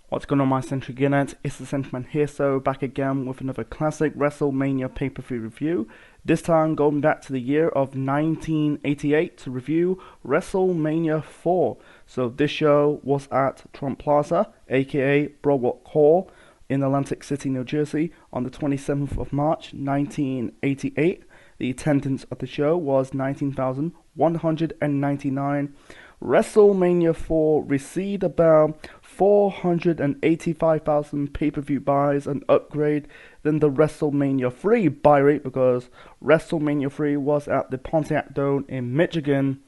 What's going on, my Century Unit? It's the Sentiment here, so back again with another classic WrestleMania pay-per-view review. This time going back to the year of 1988 to review WrestleMania 4. So this show was at Trump Plaza, aka Broadwalk Hall, in Atlantic City, New Jersey, on the 27th of March, 1988. The attendance of the show was 19,199. WrestleMania 4 received about 485,000 pay-per-view buys, an upgrade than the WrestleMania 3 buy rate because WrestleMania 3 was at the Pontiac Dome in Michigan.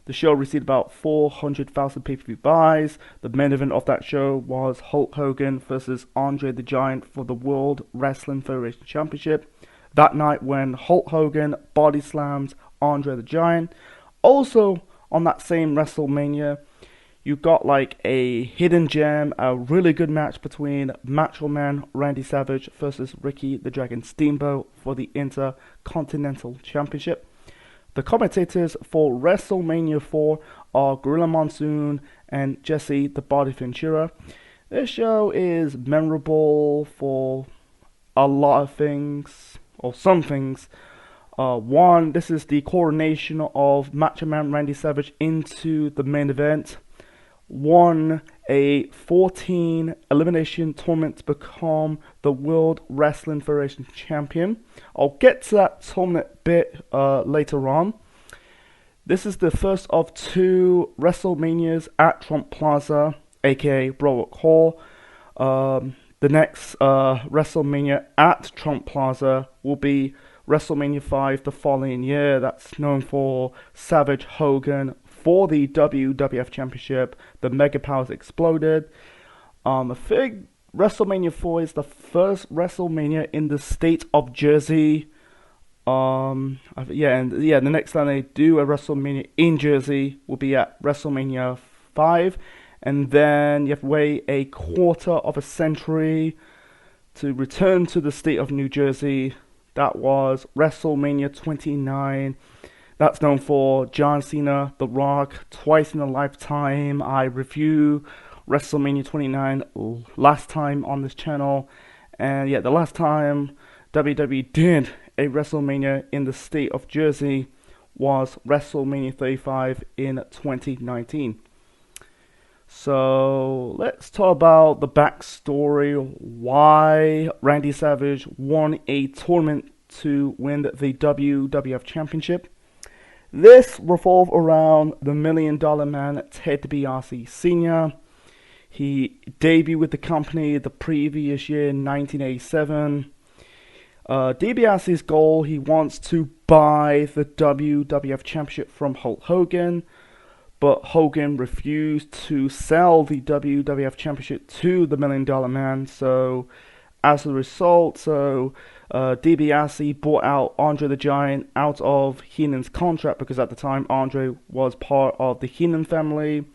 The show received about 400,000 pay-per-view buys. The main event of that show was Hulk Hogan versus Andre the Giant for the World Wrestling Federation Championship. That night when Hulk Hogan body slams Andre the Giant. Also on that same WrestleMania, you got like a hidden gem, a really good match between Macho Man Randy Savage versus Ricky the Dragon Steamboat for the Intercontinental Championship. The commentators for WrestleMania 4 are Gorilla Monsoon and Jesse the Body Ventura. This show is memorable for a lot of things, or some things. One, this is the coronation of Macho Man Randy Savage into the main event. Won a 14 elimination tournament to become the World Wrestling Federation Champion. I'll get to that tournament bit later on. This is the first of two WrestleManias at Trump Plaza, aka Broadwalk Hall. The next WrestleMania at Trump Plaza will be WrestleMania 5 the following year. That's known for Savage Hogan for the WWF Championship. The Mega Powers exploded. I think WrestleMania 4 is the first WrestleMania in the state of Jersey. The next time they do a WrestleMania in Jersey will be at WrestleMania 5. And then you have to wait a quarter of a century to return to the state of New Jersey. That was WrestleMania 29. That's known for John Cena, The Rock, twice in a lifetime. I review WrestleMania 29 last time on this channel. And yeah, the last time WWE did a WrestleMania in the state of Jersey was WrestleMania 35 in 2019. So let's talk about the backstory, why Randy Savage won a tournament to win the WWF Championship. This revolved around the $1 Million Man, Ted DiBiase Sr. He debuted with the company the previous year in 1987. DiBiase's goal, he wants to buy the WWF Championship from Hulk Hogan. But Hogan refused to sell the WWF Championship to the $1 Million Man. So, as a result, DiBiase bought out Andre the Giant out of Heenan's contract because at the time Andre was part of the Heenan family.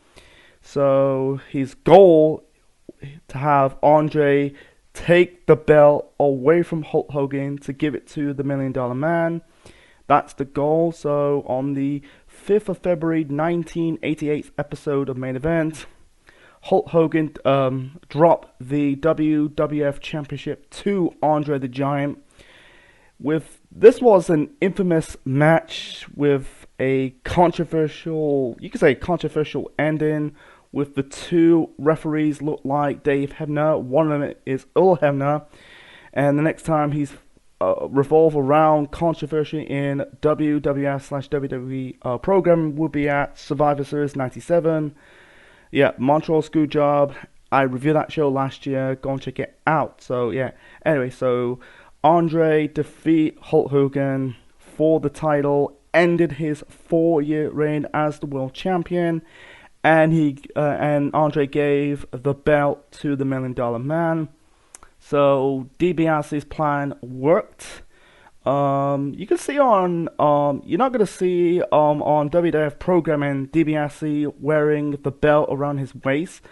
So, his goal to have Andre take the belt away from Hulk Hogan to give it to the $1 Million Man. That's the goal. So, on the 5th of February 1988 episode of Main Event, Hulk Hogan dropped the WWF Championship to Andre the Giant. This was an infamous match with a controversial, you could say controversial ending, with the two referees look like Dave Hebner. One of them is Earl Hebner, and the next time he's revolve around controversy in WWF/WWE program will be at Survivor Series 97. Yeah, Montreal Screwjob. I reviewed that show last year. Go and check it out. So yeah. Anyway, so Andre defeat Hulk Hogan for the title, ended his 4-year reign as the world champion, and Andre gave the belt to the $1 Million Man. So DiBiase's plan worked. You can see on you're not gonna see on WWF programming DiBiase wearing the belt around his waist.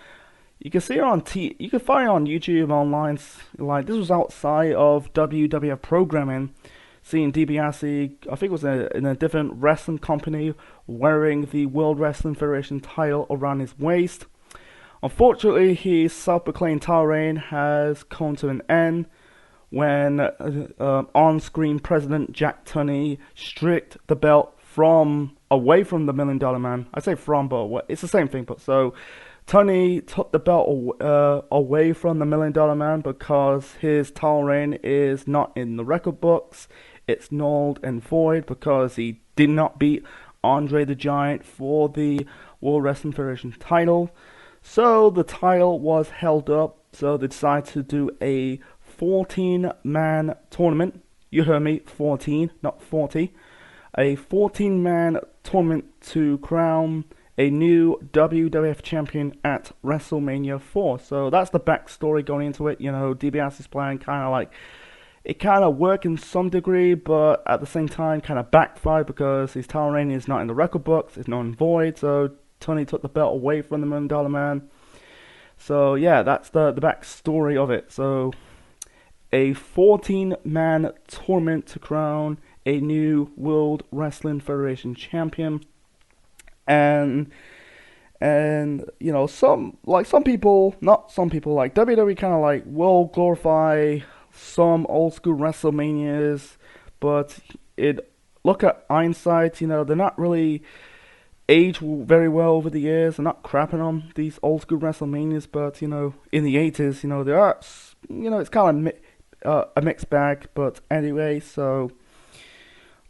You can see it you can find it on YouTube online. Like, this was outside of WWF programming. Seeing DiBiase, I think it was in a different wrestling company, wearing the World Wrestling Federation title around his waist. Unfortunately, his self-proclaimed title reign has come to an end when on-screen President Jack Tunney stripped the belt from away from the Million Dollar Man. I say from, but it's the same thing. But so Tunney took the belt away from the Million Dollar Man because his title reign is not in the record books. It's null and void because he did not beat Andre the Giant for the World Wrestling Federation title. So the title was held up. So they decided to do a 14-man tournament. You heard me, 14, not 40. A 14-man tournament to crown a new WWF champion at WrestleMania 4. So that's the backstory going into it. You know, DiBiase's plan it kind of worked in some degree, but at the same time kind of backfired because his title reign is not in the record books, it's null and void. So Tony took the belt away from the Million Dollar Man. So yeah, that's the backstory of it. So a 14-man tournament to crown a new World Wrestling Federation champion. And you know, some people, not some people, like WWE kind of like will glorify some old school WrestleManias, but look at hindsight, you know, they're not really aged very well over the years. I'm not crapping on these old school WrestleManias, but you know, in the 80s, you know, there are, you know, it's kind of a mixed bag. But anyway, so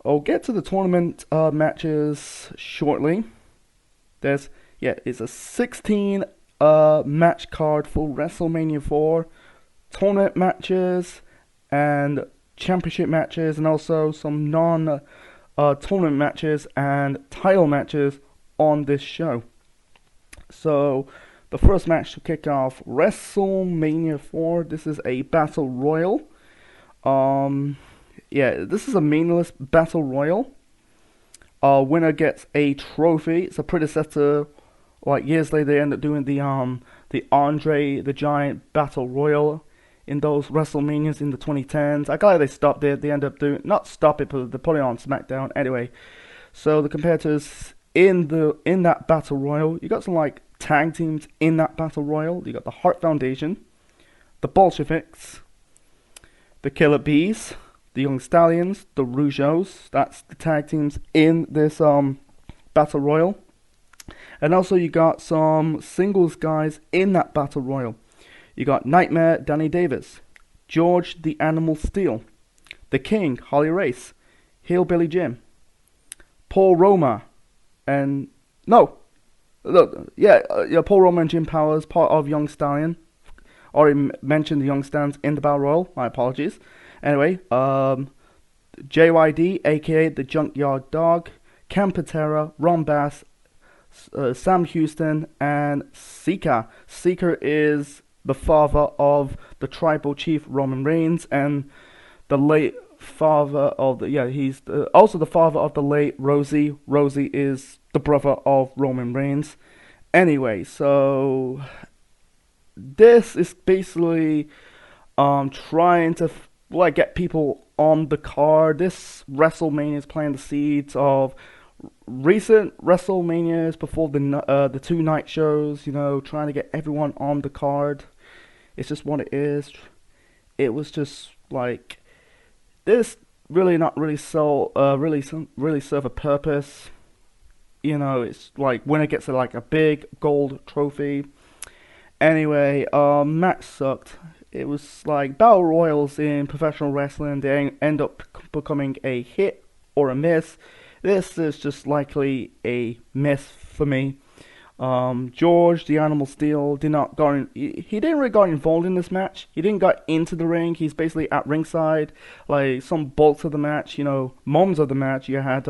I'll get to the tournament matches shortly. It's a 16 match card for WrestleMania 4, tournament matches and championship matches, and also some non-tournament matches and title matches on this show. So the first match to kick off WrestleMania 4. This is a battle royal. This is a meaningless battle royal. Winner gets a trophy. It's a predecessor. Like years later, they end up doing the Andre the Giant Battle Royal in those WrestleManias in the 2010s. I glad they stopped it. They end up not stop it, but they put it on SmackDown anyway. So the competitors in that Battle Royal, you got some like tag teams in that Battle Royal. You got the Hart Foundation, the Bolsheviks, the Killer Bees, the Young Stallions, the Rougeaus. That's the tag teams in this Battle Royal. And also you got some singles guys in that Battle Royal. You got Nightmare Danny Davis, George the Animal Steel, The King Harley Race, Hillbilly Jim, Paul Roma, and Paul Roma and Jim Powers, part of Young Stallion. Already mentioned the Young Stallions in the Battle Royal. My apologies. Anyway, JYD, aka the Junkyard Dog, Cam Patera, Ron Bass, Sam Houston, and Sika. Sika is the father of the tribal chief Roman Reigns, and the late father of he's also the father of the late Rosie. Rosie is the brother of Roman Reigns. Anyway, so this is basically trying to get people on the card. This WrestleMania is playing the seeds of recent WrestleManias before the two night shows. You know, trying to get everyone on the card. It's just what it is. It was just like this really not really serve a purpose. You know, it's like winner gets like a big gold trophy. Anyway, match sucked. It was like battle royals in professional wrestling. They end up becoming a hit or a miss. This is just likely a miss for me. George the Animal Steel he didn't really got involved in this match. He didn't get into the ring. He's basically at ringside, like some bolts of the match, you know, moments of the match. You had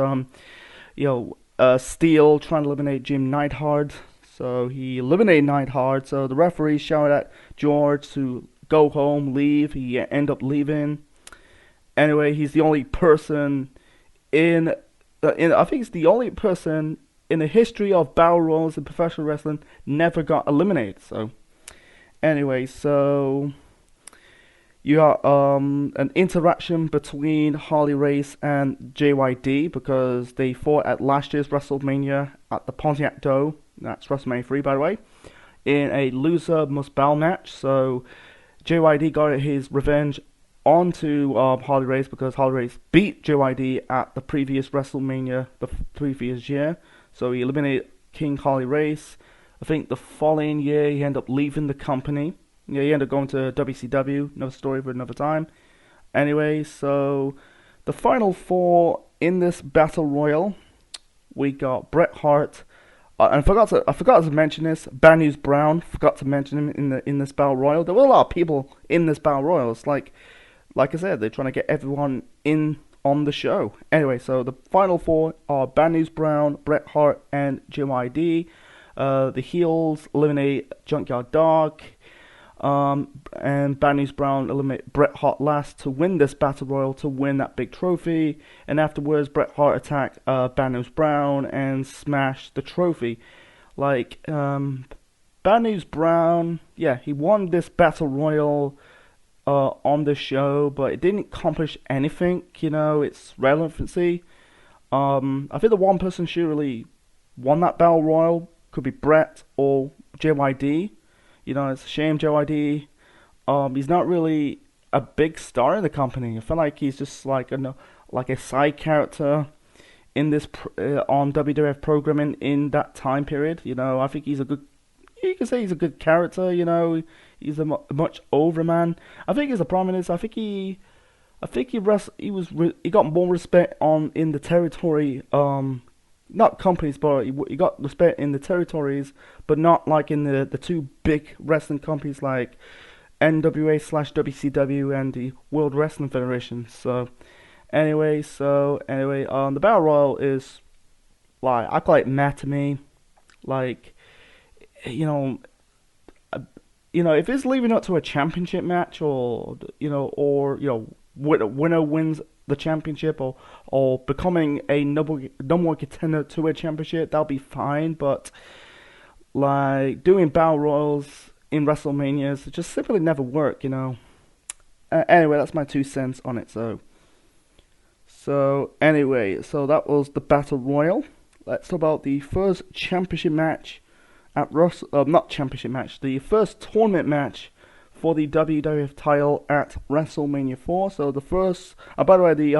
Steel trying to eliminate Jim Neidhart. So he eliminated Neidhart. So the referee shouted at George to go home, leave. He ended up leaving. Anyway, he's the only person I think he's the only person in the history of battle royals in professional wrestling never got eliminated. So anyway, so you got an interaction between Harley Race and JYD because they fought at last year's WrestleMania at the Pontiac Dome. That's WrestleMania 3, by the way. in a loser must bow match. So JYD got his revenge onto Harley Race because Harley Race beat JYD at the previous WrestleMania the previous year. So he eliminated King Harley Race. I think the following year he ended up leaving the company. Yeah, he ended up going to WCW. Another story for another time. Anyway, so the final four in this battle royal, we got Bret Hart. And I forgot to mention this. Bad News Brown. Forgot to mention him in this battle royal. There were a lot of people in this battle royal. It's like I said, they're trying to get everyone in on the show. Anyway, so the final four are Bad News Brown, Bret Hart, and JYD. The heels eliminate Junkyard Dog. And Bad News Brown eliminate Bret Hart last to win this battle royal, to win that big trophy. And afterwards, Bret Hart attacked Bad News Brown and smashed the trophy. Like, Bad News Brown, yeah, he won this battle royal on the show, but it didn't accomplish anything, its relevancy. I think the one person who really won that battle royal could be Bret or JYD. It's a shame JYD. He's not really a big star in the company. I feel like he's just like a side character in this on WWF programming in that time period. I think he's a good. You can say he's a good character. He's a much older man. I think his problem is he got more respect in the territory. Not companies, but he got respect in the territories, but not like in the two big wrestling companies like NWA/WCW and the World Wrestling Federation. So anyway, the Battle Royal is I call it meh to me. Like, if it's leaving up to a championship match or winner wins the championship or becoming a number one contender to a championship, that'll be fine. But like doing battle royals in WrestleManias, it just simply never work. Anyway, that's my 2 cents on it. So that was the battle royal. Let's talk about the first championship match at the first tournament match for the WWF title at WrestleMania 4. So the first, by the way, the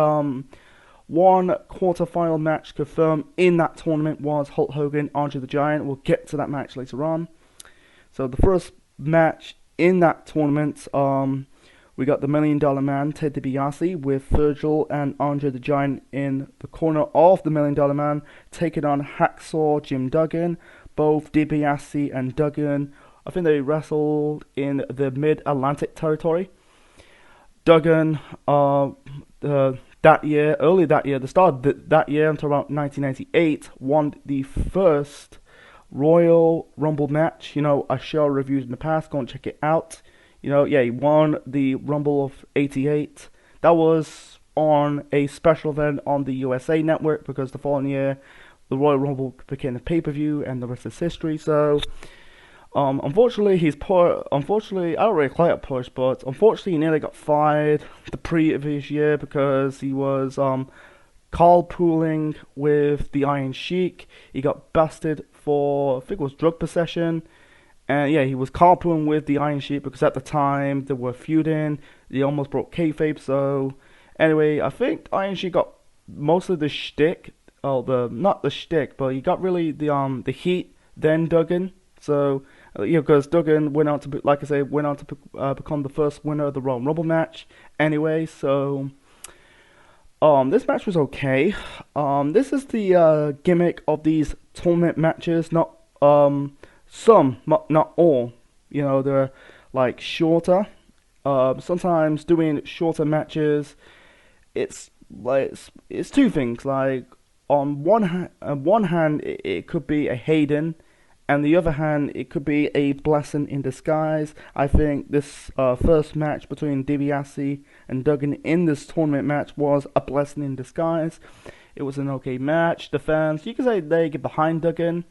one quarterfinal match confirmed in that tournament was Hulk Hogan, Andre the Giant. We'll get to that match later on. So the first match in that tournament, we got the $1 Million Man, Ted DiBiase, with Virgil and Andre the Giant in the corner of the $1 Million Man, taking on Hacksaw Jim Duggan. Both DiBiase and Duggan, I think they wrestled in the Mid-Atlantic territory. Duggan, early that year, the start of that year until about 1998, won the first Royal Rumble match. I show reviewed in the past, go and check it out. He won the Rumble of '88. That was on a special event on the USA Network because the following year, the Royal Rumble became a pay-per-view, and the rest is history. So, unfortunately, I don't really call it a push, but unfortunately, he nearly got fired the previous year because he was carpooling with the Iron Sheik. He got busted for, I think it was drug possession. And yeah, he was carpooling with the Iron Sheik because at the time they were feuding. They almost broke kayfabe. So anyway, I think Iron Sheik got most of the shtick. Not the shtick, but he got really the heat. Then Duggan. So because Duggan went on to become the first winner of the Royal Rumble match. Anyway, so this match was okay. This is the gimmick of these tournament matches. Not some, not all. They're like shorter. Sometimes doing shorter matches, it's two things. Like on one hand, it could be a Hayden, and the other hand, it could be a blessing in disguise. I think this first match between DiBiase and Duggan in this tournament match was a blessing in disguise. It was an okay match. The fans, you could say they get behind Duggan.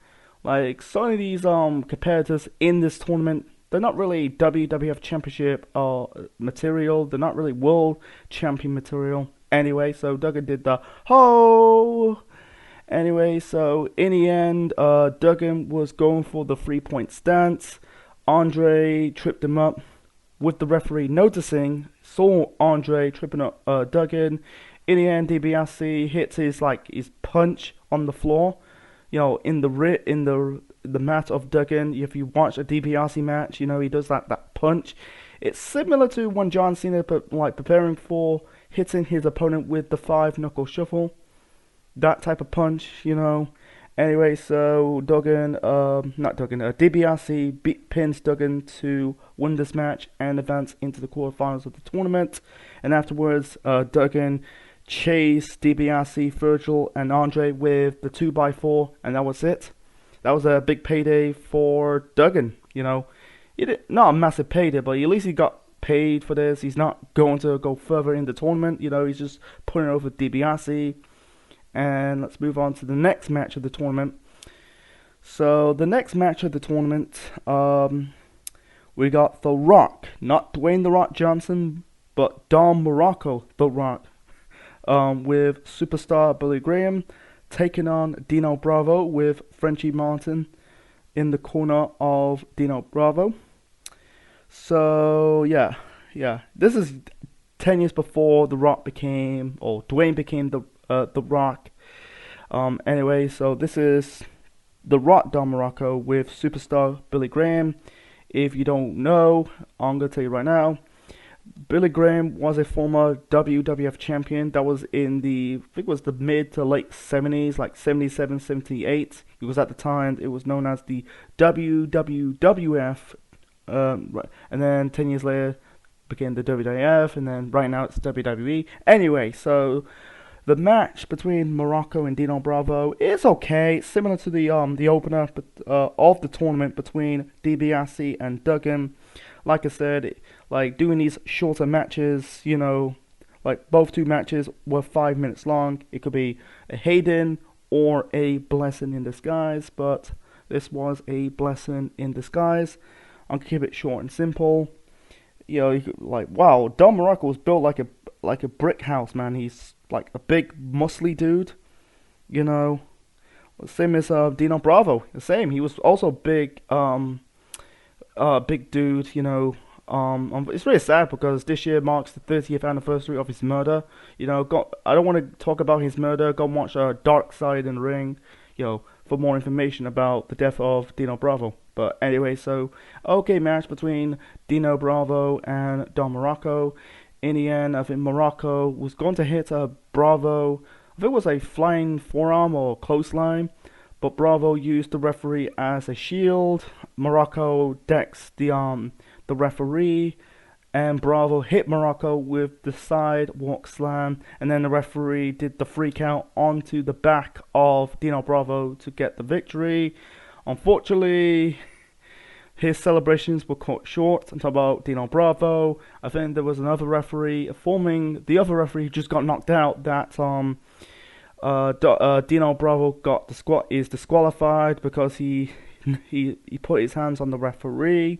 Like some of these competitors in this tournament, they're not really WWF Championship material. They're not really World Champion material. Anyway, so Duggan did the ho. Anyway, so in the end, Duggan was going for the 3-point stance. Andre tripped him up. With the referee noticing, saw Andre tripping up Duggan. In the end, DiBiase hits his punch on the floor. In the mat of Duggan. If you watch a DiBiase match, he does that punch. It's similar to when John Cena preparing for hitting his opponent with the 5-knuckle shuffle. That type of punch, Anyway, so DiBiase pins Duggan to win this match and advance into the quarterfinals of the tournament. And afterwards, Duggan chased DiBiase, Virgil, and Andre with the 2x4, and that was it. That was a big payday for Duggan, Not a massive payday, but at least he got paid for this. He's not going to go further in the tournament, he's just putting over DiBiase. And let's move on to the next match of the tournament. So the next match of the tournament, we got The Rock, not Dwayne The Rock Johnson, but Don Morocco The Rock, with superstar Billy Graham taking on Dino Bravo with Frenchie Martin in the corner of Dino Bravo. So yeah, this is 10 years before Dwayne became the Rock. Anyway, so this is The Rock Don Morocco with superstar Billy Graham. If you don't know, I'm going to tell you right now. Billy Graham was a former WWF champion that was in the mid to late 70s, like 77, 78. It was at the time, it was known as the WWF, and then 10 years later became the WWF, and then right now it's WWE. Anyway, so the match between Morocco and Dino Bravo is okay, similar to the opener of the tournament between DiBiase and Duggan. Like I said, doing these shorter matches, both two matches were 5 minutes long. It could be a Hayden or a blessing in disguise, but this was a blessing in disguise. I'm gonna keep it short and simple. Wow, Don Morocco was built like a brick house, man. He's like a big muscly dude, same as Dino Bravo. The same. He was also big, big dude. It's really sad because this year marks the 30th anniversary of his murder. I don't want to talk about his murder. Go watch Dark Side in the Ring, for more information about the death of Dino Bravo. But anyway, so okay match between Dino Bravo and Don Morocco. In the end, I think Morocco was going to hit Bravo. I think it was a flying forearm or clothesline, but Bravo used the referee as a shield. Morocco decks the referee, and Bravo hit Morocco with the sidewalk slam, and then the referee did the free count onto the back of Dino Bravo to get the victory. Unfortunately, his celebrations were cut short. I'm talking about Dino Bravo. I think there was another referee the other referee just got knocked out. That Dino Bravo is disqualified because he put his hands on the referee.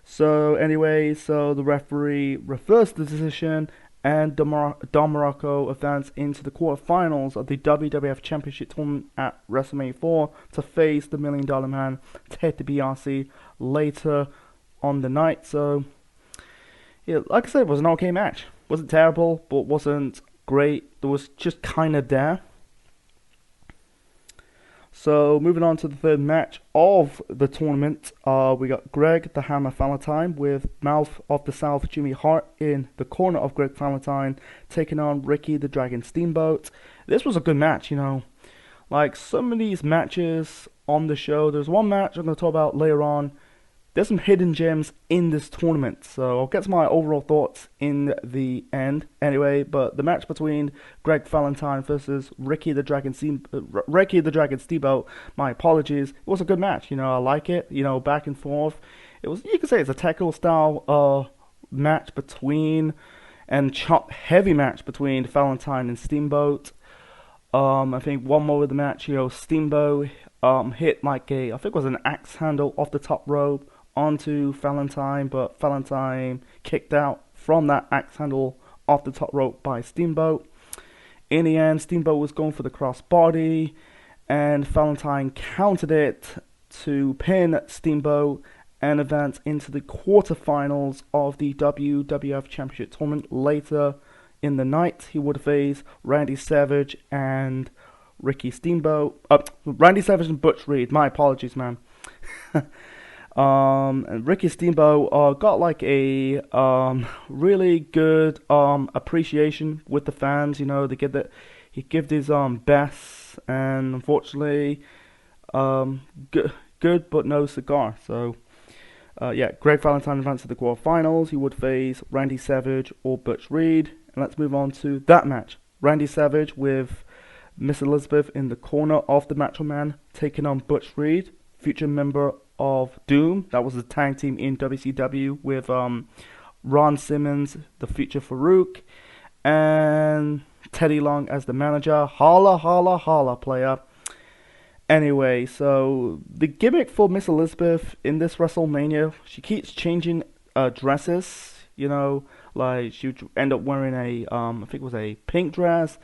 So anyway, the referee reversed the decision, and Don Morocco advanced into the quarterfinals of the WWF Championship Tournament at WrestleMania 4 to face the $1 Million Man, Ted DiBiase, later on the night. So, yeah, like I said, it was an okay match. Wasn't terrible, but wasn't great. It was just kind of there. So, moving on to the third match of the tournament, we got Greg the Hammer Valentine with Mouth of the South Jimmy Hart in the corner of Greg Valentine, taking on Ricky the Dragon Steamboat. This was a good match, Like some of these matches on the show, there's one match I'm going to talk about later on. There's some hidden gems in this tournament, so I'll get to my overall thoughts in the end. Anyway, but the match between Greg Valentine versus Ricky the Dragon Steamboat, my apologies, it was a good match. I like it. Back and forth. You could say it's a technical style match heavy match between Valentine and Steamboat. I think one more of the match, Steamboat hit I think it was an axe handle off the top rope onto Valentine, but Valentine kicked out from that axe handle off the top rope by Steamboat. In the end, Steamboat was going for the crossbody, and Valentine countered it to pin Steamboat and advance into the quarterfinals of the WWF Championship Tournament. Later in the night, he would face Randy Savage and Ricky Steamboat. Randy Savage and Butch Reed. My apologies, man. And Ricky Steamboat got like a really good appreciation with the fans. You know, they get that he gave his best, and unfortunately, good but no cigar. So yeah, Greg Valentine advanced to the quarterfinals. He would face Randy Savage or Butch Reed. And let's move on to that match. Randy Savage with Miss Elizabeth in the corner of the Macho Man, taking on Butch Reed, future member of Doom. That was the tag team in WCW with Ron Simmons, the future Farouk, and Teddy Long as the manager. Holla, holla, holla, player. Anyway, so the gimmick for Miss Elizabeth in this WrestleMania, she keeps changing dresses. You know, like she would end up wearing a I think it was a pink dress,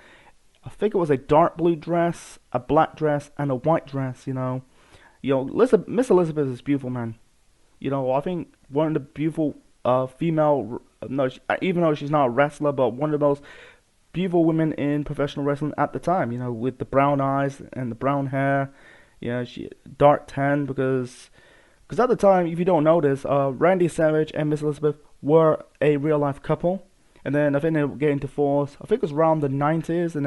I think it was a dark blue dress, a black dress, and a white dress. You know, Miss Elizabeth is beautiful, man. You know, I think one of the beautiful female, no, even though she's not a wrestler, but one of the most beautiful women in professional wrestling at the time. You know, with the brown eyes and the brown hair. You know, she dark tan because at the time, if you don't know this, Randy Savage and Miss Elizabeth were a real life couple, and then I think they were getting divorced. I think it was around the 90s, and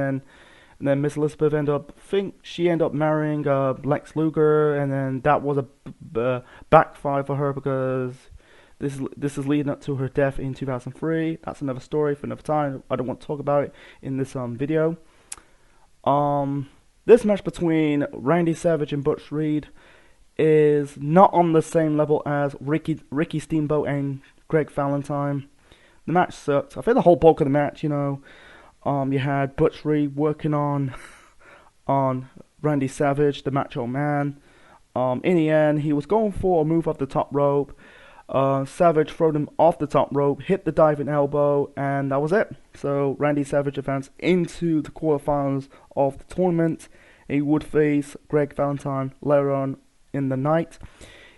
then Miss Elizabeth ended up marrying Lex Luger, and then that was a backfire for her because this is leading up to her death in 2003. That's another story for another time. I don't want to talk about it in this video. This match between Randy Savage and Butch Reed is not on the same level as Ricky Steamboat and Greg Valentine. The match sucked. I think the whole bulk of the match, you know, you had Butch Reed working on Randy Savage, the Macho Man. In the end, he was going for a move off the top rope. Savage throwed him off the top rope, hit the diving elbow, and that was it. So Randy Savage advanced into the quarterfinals of the tournament. He would face Greg Valentine later on in the night.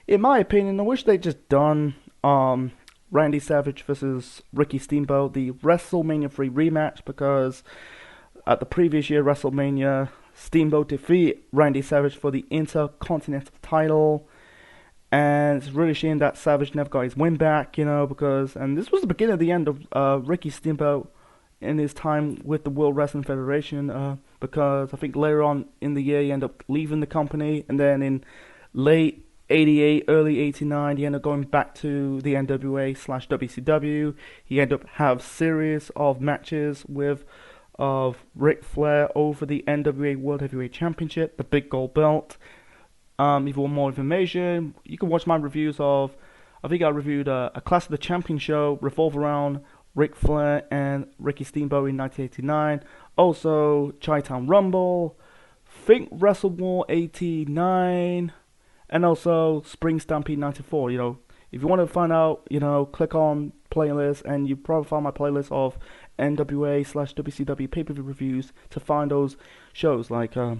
In my opinion, I wish they'd just done Randy Savage versus Ricky Steamboat, the WrestleMania 3 rematch, because at the previous year WrestleMania, Steamboat defeated Randy Savage for the Intercontinental title, and it's really a shame that Savage never got his win back, you know, and this was the beginning of the end of Ricky Steamboat in his time with the World Wrestling Federation, because I think later on in the year he ended up leaving the company, and then in late 88, early 89, he ended up going back to the NWA/WCW. He ended up have series of matches with Ric Flair over the NWA World Heavyweight Championship, the big gold belt. If you want more information, you can watch my reviews of, I think I reviewed a Clash of the Champion show, revolve around Ric Flair and Ricky Steamboat in 1989. Also, Chi-Town Rumble, think Wrestle War 89, and also Spring Stampede 94. You know, if you want to find out, you know, click on playlist, and you probably find my playlist of NWA/WCW pay-per-view reviews to find those shows. Like I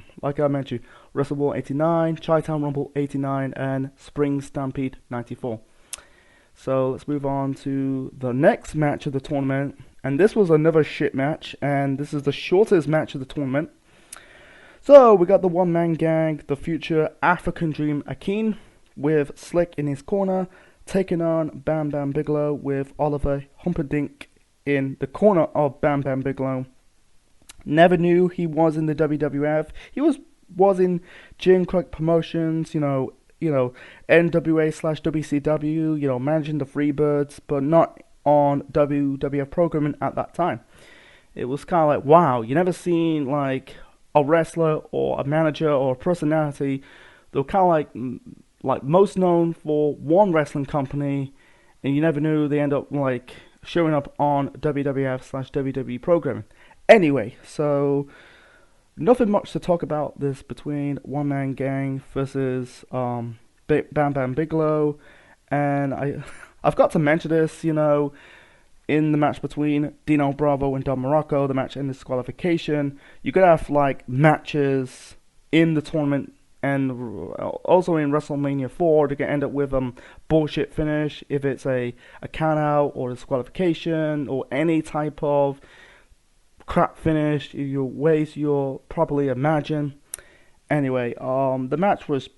mentioned, Wrestle War 89, Chi-Town Rumble 89, and Spring Stampede 94. So let's move on to the next match of the tournament, and this was another shit match, and this is the shortest match of the tournament. So we got the one-man gang, the future African Dream Akeem, with Slick in his corner, taking on Bam Bam Bigelow with Oliver Humperdinck in the corner of Bam Bam Bigelow. Never knew he was in the WWF. He was in Jim Crockett Promotions, you know, NWA/WCW, you know, managing the Freebirds, but not on WWF programming at that time. It was kind of like, wow, you never seen like a wrestler or a manager or a personality. They were kind of like most known for one wrestling company, and you never knew they end up like showing up on WWF/WWE programming. Anyway, so nothing much to talk about this between One Man Gang versus Bam Bam Bigelow, and I've got to mention this, you know, in the match between Dino Bravo and Don Morocco, the match in disqualification. You could have like matches in the tournament and also in WrestleMania 4, they can end up with bullshit finish if it's a count out or disqualification or any type of crap finish in your ways you'll probably imagine. Anyway, the match was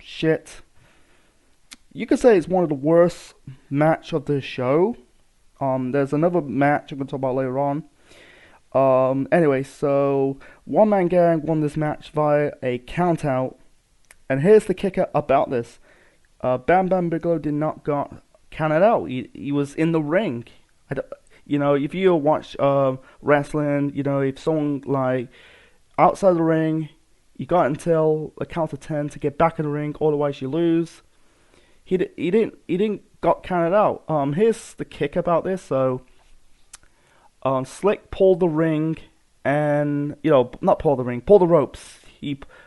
shit. You could say it's one of the worst match of the show. There's another match I'm gonna talk about later on. Anyway, so One Man Gang won this match via a count out, and here's the kicker about this: Bam Bam Bigelow did not got counted out. He was in the ring. If you watch wrestling, if someone like outside the ring, you got until a count of 10 to get back in the ring, otherwise you lose. He didn't got counted out. Here's the kick about this. So, Slick pulled the ring, and not pull the ring, pull the ropes.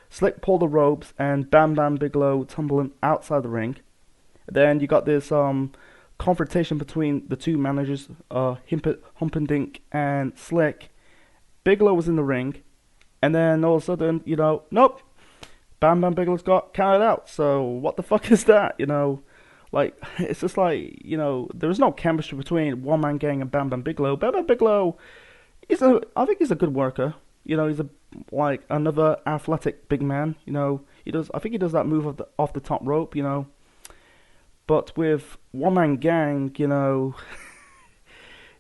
Slick pulled the ropes, and Bam Bam Bigelow tumbling outside the ring. Then you got this confrontation between the two managers, Humperdinck and Slick. Bigelow was in the ring, and then all of a sudden, nope, Bam Bam Bigelow's got counted out. So what the fuck is that? It's just like, there's no chemistry between One Man Gang and Bam Bam Bigelow. Bam Bam Bigelow, I think he's a good worker. He's like another athletic big man. I think he does that move off the top rope. But with One Man Gang,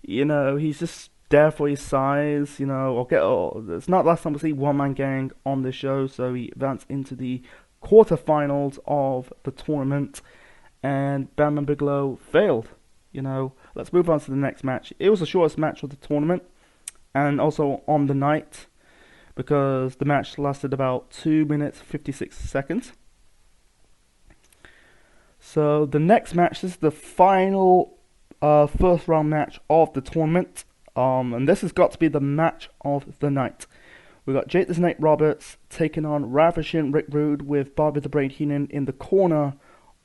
he's just there for his size. It's not last time we see One Man Gang on the show, so he advanced into the quarterfinals of the tournament, and Bam Bam Bigelow failed. Let's move on to the next match. It was the shortest match of the tournament, and also on the night, because the match lasted about 2 minutes 56 seconds. So the next match, this is the final first round match of the tournament, and this has got to be the match of the night. We got Jake the Snake Roberts taking on Ravishing Rick Rude with Bobby the Brain Heenan in the corner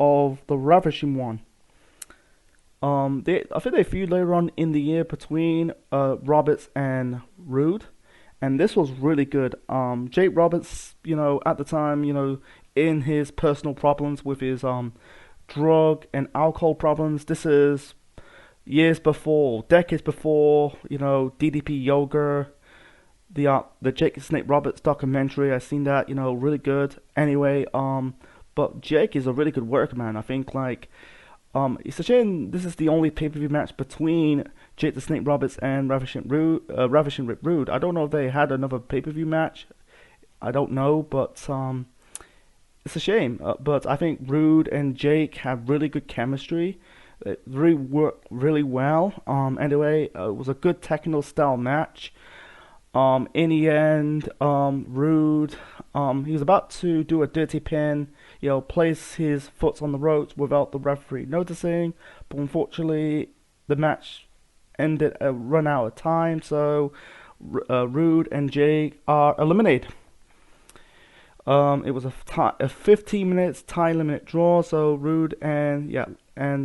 of the Ravishing One. I think they feud later on in the year between Roberts and Rude, and this was really good. Jake Roberts, at the time, in his personal problems with his drug and alcohol problems. This is decades before, DDP Yoga, the Jake the Snake Roberts documentary. I seen that, really good. Anyway, but Jake is a really good worker, man. I think it's a shame this is the only pay-per-view match between Jake the Snake Roberts and Ravishing Rick Rude. I don't know if they had another pay-per-view match. I don't know, but it's a shame. But I think Rude and Jake have really good chemistry. It really worked really well. Anyway, it was a good technical style match. In the end, Rude, he was about to do a dirty pin, place his foot on the ropes without the referee noticing, but unfortunately, the match run out of time, so Rude and Jake are eliminated. It was a 15 minutes time limit draw, so Rude and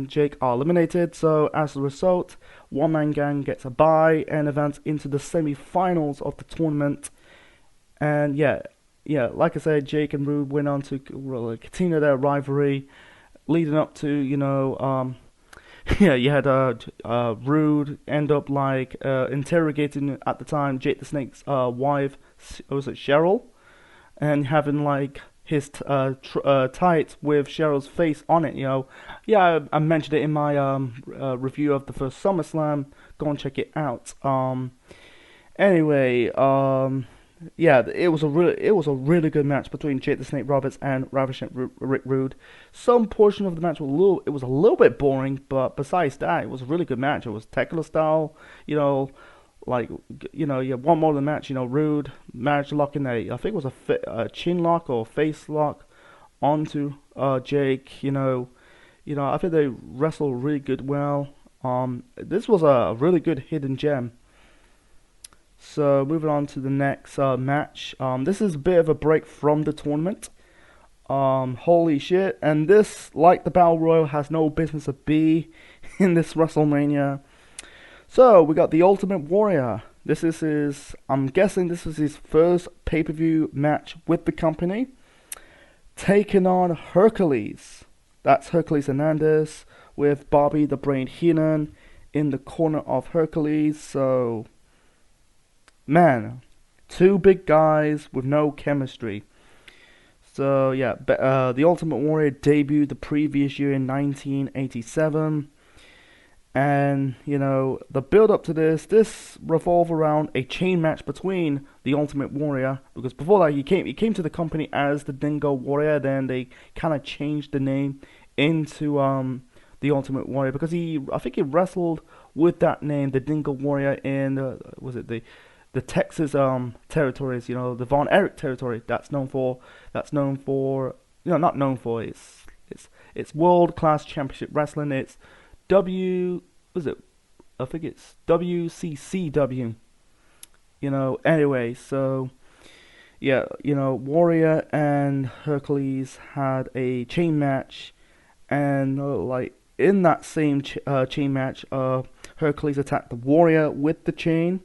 Jake are eliminated. So as a result, One Man Gang gets a bye and advance into the semi-finals of the tournament. And like I said, Jake and Rude went on to continue their rivalry, leading up to you had Rude end up interrogating at the time Jake the Snake's wife, was it Cheryl? And having his tights with Cheryl's face on it, I mentioned it in my review of the first SummerSlam. Go and check it out. Anyway, it was a really good match between Jake the Snake Roberts and Ravishing Rick Rude. Some portion of the match was a little bit boring, but besides that, it was a really good match. It was technical style, you have one more than the match, Rude managed to lock in I think it was a chin lock or face lock onto Jake. I think they wrestled really good well. This was a really good hidden gem. So moving on to the next match. This is a bit of a break from the tournament. Holy shit! And this, like the Battle Royal, has no business to be in this WrestleMania. So, we got the Ultimate Warrior. I'm guessing this was his first pay-per-view match with the company. taking on Hercules. That's Hercules Hernandez with Bobby the Brain Heenan in the corner of Hercules. So, man, two big guys with no chemistry. So yeah, the Ultimate Warrior debuted the previous year in 1987, and the build up to this revolved around a chain match between the Ultimate Warrior, because before that he came to the company as the Dingo Warrior. Then they kind of changed the name into the Ultimate Warrior, because I think he wrestled with that name, the Dingo Warrior, in was it the Texas territories, the Von Erich territory. Not known for, it's world class championship wrestling. It's was it I think it's WCCW. Anyway, so yeah, Warrior and Hercules had a chain match, and like in that same chain match, Hercules attacked the Warrior with the chain.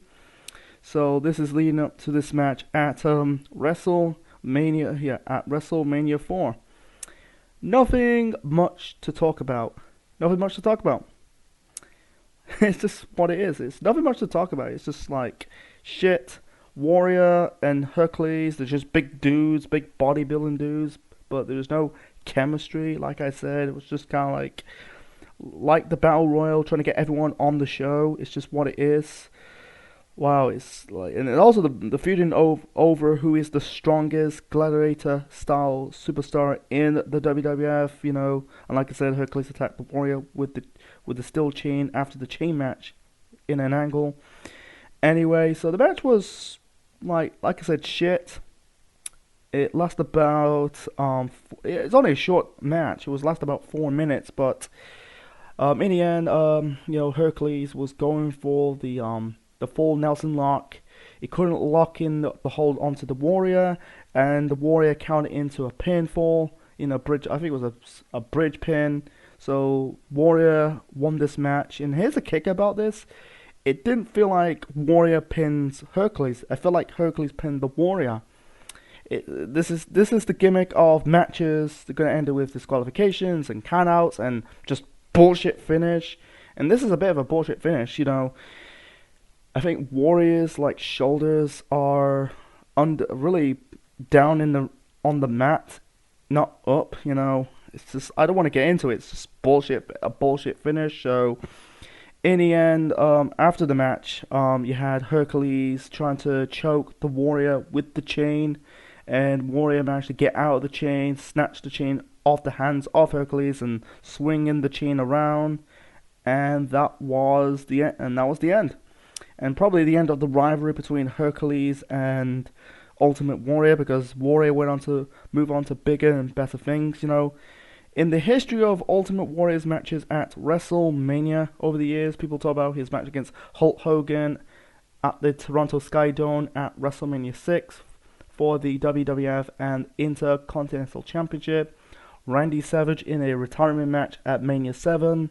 So this is leading up to this match at WrestleMania. Yeah, at WrestleMania 4. Nothing much to talk about. Nothing much to talk about. It's just what it is. It's nothing much to talk about. It's just like shit. Warrior and Hercules, they're just big dudes, big bodybuilding dudes, but there's no chemistry. Like I said, it was just kind of like the Battle Royal, trying to get everyone on the show. It's just what it is. Wow, it's like, and also the feuding over who is the strongest gladiator style superstar in the WWF, and like I said, Hercules attacked the Warrior with the steel chain after the chain match in an angle. Anyway, so the match was like I said, shit. It lasted about it's only a short match. It was lasted about 4 minutes, but in the end, Hercules was going for the full Nelson lock. He couldn't lock in the hold onto the Warrior, and the Warrior counted into a pinfall in a bridge. I think it was a bridge pin. So Warrior won this match. And here's the kick about this: it didn't feel like Warrior pins Hercules. I felt like Hercules pinned the Warrior. This is the gimmick of matches. They're gonna end it with disqualifications and countouts and just bullshit finish. And this is a bit of a bullshit finish, I think Warrior's shoulders are really down on the mat, not up. It's just, I don't want to get into it. It's just bullshit, a bullshit finish. So in the end, after the match, you had Hercules trying to choke the Warrior with the chain, and Warrior managed to get out of the chain, snatch the chain off the hands of Hercules, and swinging the chain around, and that was the end. And probably the end of the rivalry between Hercules and Ultimate Warrior, because Warrior went on to move on to bigger and better things. In the history of Ultimate Warrior's matches at WrestleMania over the years, people talk about his match against Hulk Hogan at the Toronto Skydome at WrestleMania 6 for the WWF and Intercontinental Championship, Randy Savage in a retirement match at Mania 7,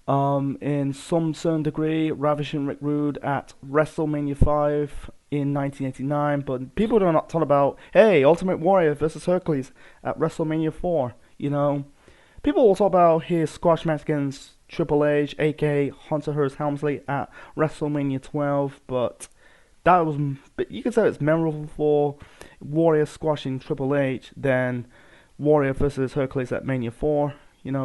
in some certain degree, Ravishing Rick Rude at WrestleMania 5 in 1989, but people do not talk about, hey, Ultimate Warrior versus Hercules at WrestleMania 4, People will talk about his squash match against Triple H, aka Hunter Hearst Helmsley, at WrestleMania 12, but you could say it's memorable for Warrior squashing Triple H than Warrior versus Hercules at Mania 4.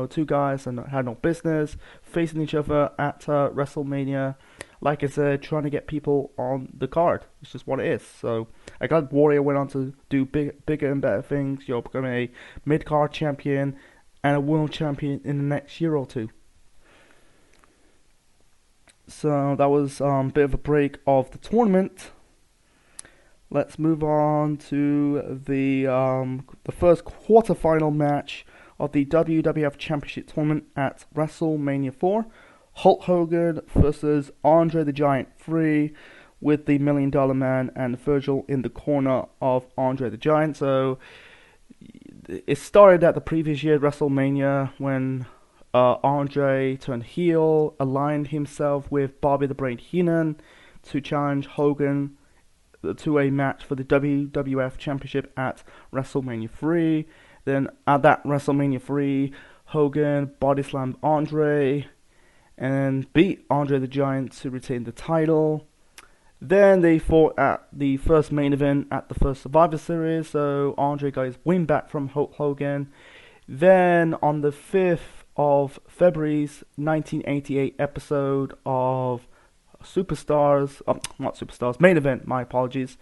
Two guys that had no business facing each other at WrestleMania. Like I said, trying to get people on the card. It's just what it is. So I glad Warrior went on to do bigger and better things. Becoming a mid-card champion and a world champion in the next year or two. So that was a bit of a break of the tournament. Let's move on to the first quarterfinal match of the WWF Championship Tournament at WrestleMania 4. Hulk Hogan versus Andre the Giant 3, with the $1 Million Man and Virgil in the corner of Andre the Giant. So it started at the previous year WrestleMania when Andre turned heel, aligned himself with Bobby the Brain Heenan to challenge Hogan the two-way match for the WWF Championship at WrestleMania 3. Then at that WrestleMania 3, Hogan body slammed Andre and beat Andre the Giant to retain the title. Then they fought at the first main event at the first Survivor Series, so Andre got his win back from Hulk Hogan. Then on the 5th of February's 1988 episode of Superstars, not Superstars, main event, my apologies.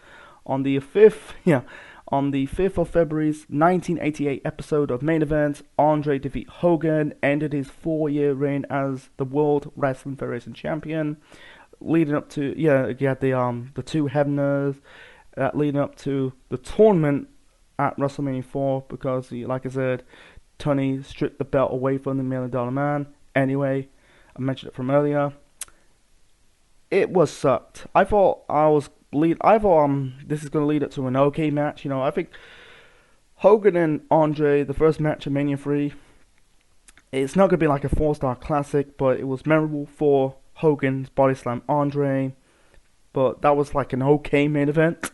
On the 5th of February's 1988 episode of Main Event, Andre defeated Hogan, ended his 4-year reign as the World Wrestling Federation champion. Leading up to, you had the two heaveners, leading up to the tournament at WrestleMania 4, because, like I said, Tony stripped the belt away from the $1 Million Man. Anyway, I mentioned it from earlier. It was sucked. I thought this is gonna lead up to an okay match. I think Hogan and Andre, the first match of Mania 3, it's not gonna be like a 4-star classic, but it was memorable for Hogan's body slam Andre. But that was like an okay main event.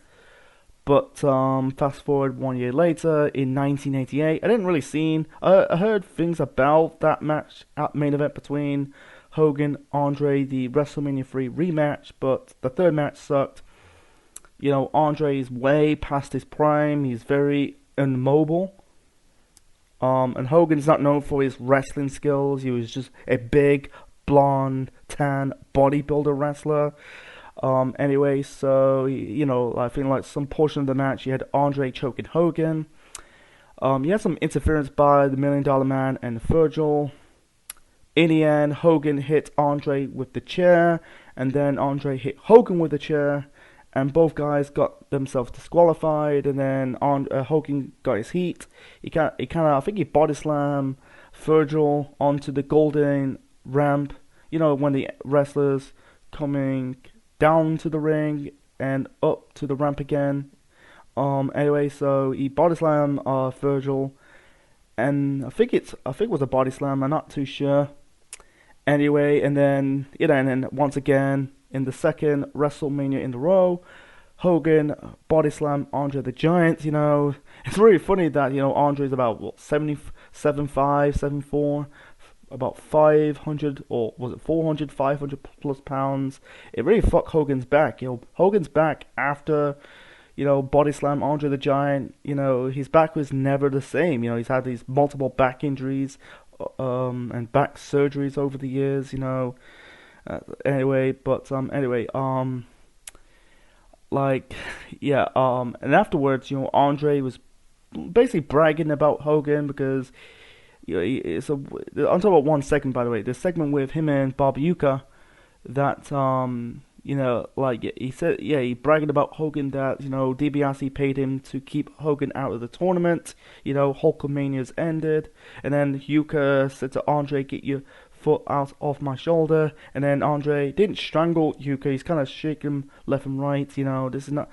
But fast forward 1 year later, in 1988, I didn't really see. I heard things about that match at main event between Hogan, Andre, the WrestleMania 3 rematch, but the third match sucked. Andre is way past his prime. He's very immobile. And Hogan's not known for his wrestling skills. He was just a big, blonde, tan bodybuilder wrestler. Anyway, so, I feel like some portion of the match, you had Andre choking Hogan. You had some interference by the $1 Million Man and Virgil. In the end, Hogan hit Andre with the chair, and then Andre hit Hogan with the chair, and both guys got themselves disqualified, and then Hogan got his heat. I think he body slammed Virgil onto the golden ramp, when the wrestlers coming down to the ring and up to the ramp again. Anyway, so he body slammed Virgil, and I think it was a body slam, I'm not too sure. Anyway, and then once again, in the second WrestleMania in a row, Hogan body slammed Andre the Giant. It's really funny that, Andre's about, 77.5, 74, about 500, or was it 400, 500 plus pounds. It really fucked Hogan's back. Hogan's back after, body slam Andre the Giant. His back was never the same. He's had these multiple back injuries, and back surgeries over the years, and afterwards, Andre was basically bragging about Hogan because, I'm talking about one segment, by the way, the segment with him and Bob Uecker, that, he said, he bragging about Hogan that, DiBiase paid him to keep Hogan out of the tournament. Hulkamania's ended, and then Uecker said to Andre, "Get your foot out of my shoulder," and then Andre didn't strangle Uecker, he's kind of shaking him left and right. This is not,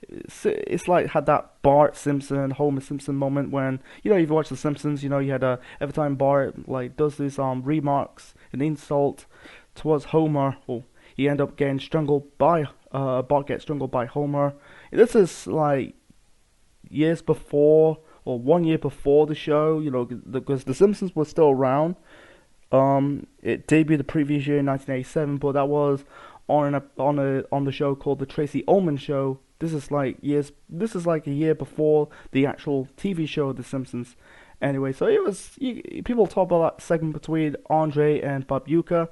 it's like had that Bart Simpson, Homer Simpson moment when, if you watch The Simpsons, you had every time Bart does these remarks, an insult towards Homer, he end up getting strangled by Bart gets strangled by Homer. This is years before, or 1 year before the show, because The Simpsons was still around. It debuted the previous year in 1987, but that was on the show called The Tracy Ullman Show. This is a year before the actual TV show The Simpsons. Anyway, so people talk about that segment between Andre and Bob Uecker.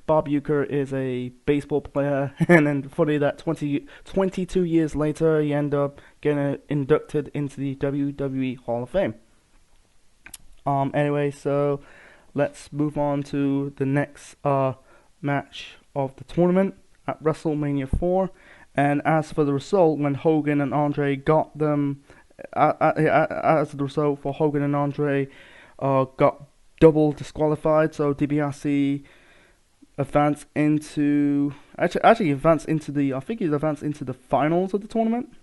Bob Uecker is a baseball player, and then funny that 22 years later, he ended up getting inducted into the WWE Hall of Fame. Anyway, so let's move on to the next match of the tournament at WrestleMania 4. And as for the result, when Hogan and Andre got them, as the result for Hogan and Andre got double disqualified, so DiBiase advanced into the finals of the tournament.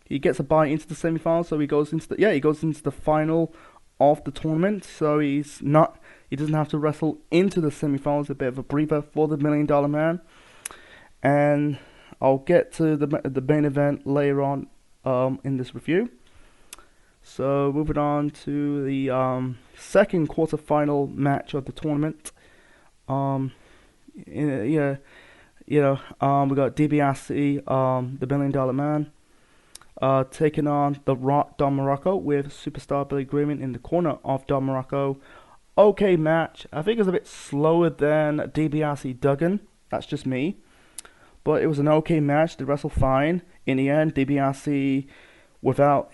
He gets a bye into the semifinals, so he goes into the final of the tournament. So he doesn't have to wrestle into the semifinals. A bit of a breather for the $1 Million Man. And I'll get to the main event later on in this review. So moving on to the second quarterfinal match of the tournament. Um, yeah, we got DiBiase, the $1 Million Man, taking on The Rock, Don Morocco, with superstar Billy Grayman in the corner of Don Morocco. Okay match. I think it was a bit slower than DiBiase Duggan. That's just me. But it was an okay match. They wrestled fine. In the end, DiBiase, without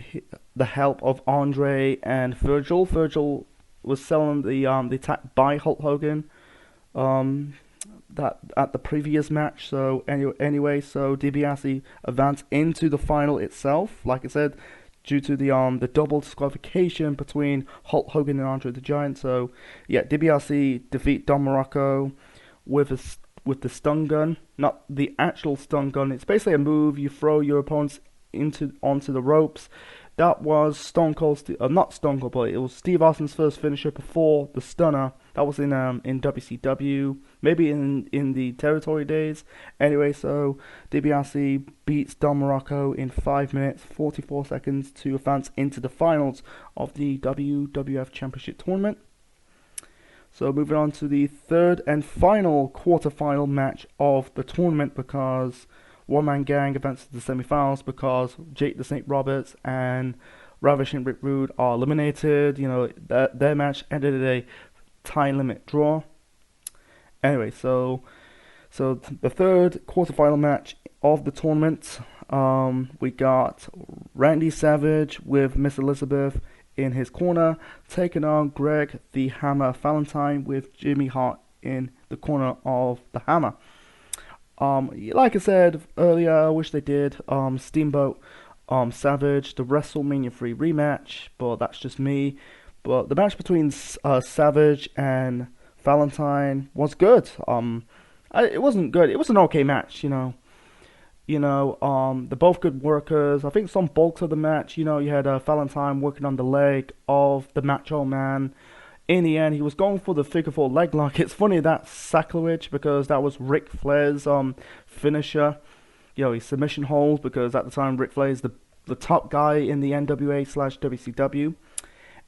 the help of Andre and Virgil. Virgil was selling the attack by Hulk Hogan that at the previous match. So anyway, so DiBiase advanced into the final itself. Like I said, due to the double disqualification between Hulk Hogan and Andre the Giant. So yeah, DiBiase defeat Don Morocco with the stun gun, not the actual stun gun. It's basically a move you throw your opponents onto the ropes. That was Stone Cold, not Stone Cold, but it was Steve Austin's first finisher before the stunner. That was in WCW, maybe in the territory days. Anyway, so DiBiase beats Don Morocco in 5 minutes 44 seconds to advance into the finals of the WWF Championship Tournament. So moving on to the third and final quarterfinal match of the tournament, because One Man Gang advances to the semi-finals because Jake the Snake Roberts and Ravishing Rick Rude are eliminated. You know, their match ended in a time limit draw. Anyway, so the third quarterfinal match of the tournament, we got Randy Savage with Miss Elizabeth in his corner, taking on Greg the Hammer Valentine with Jimmy Hart in the corner of the Hammer. Like I said earlier, I wish they did Steamboat Savage, the WrestleMania 3 rematch, but that's just me. But the match between Savage and Valentine was good. It wasn't good. It was an okay match, you know. They're both good workers. I think some bulks of the match, you had Valentine working on the leg of the Macho Man. In the end, he was going for the figure four leg lock. It's funny that's sacrilege because that was Ric Flair's finisher. His submission hold, because at the time Ric Flair is the top guy in the NWA/WCW.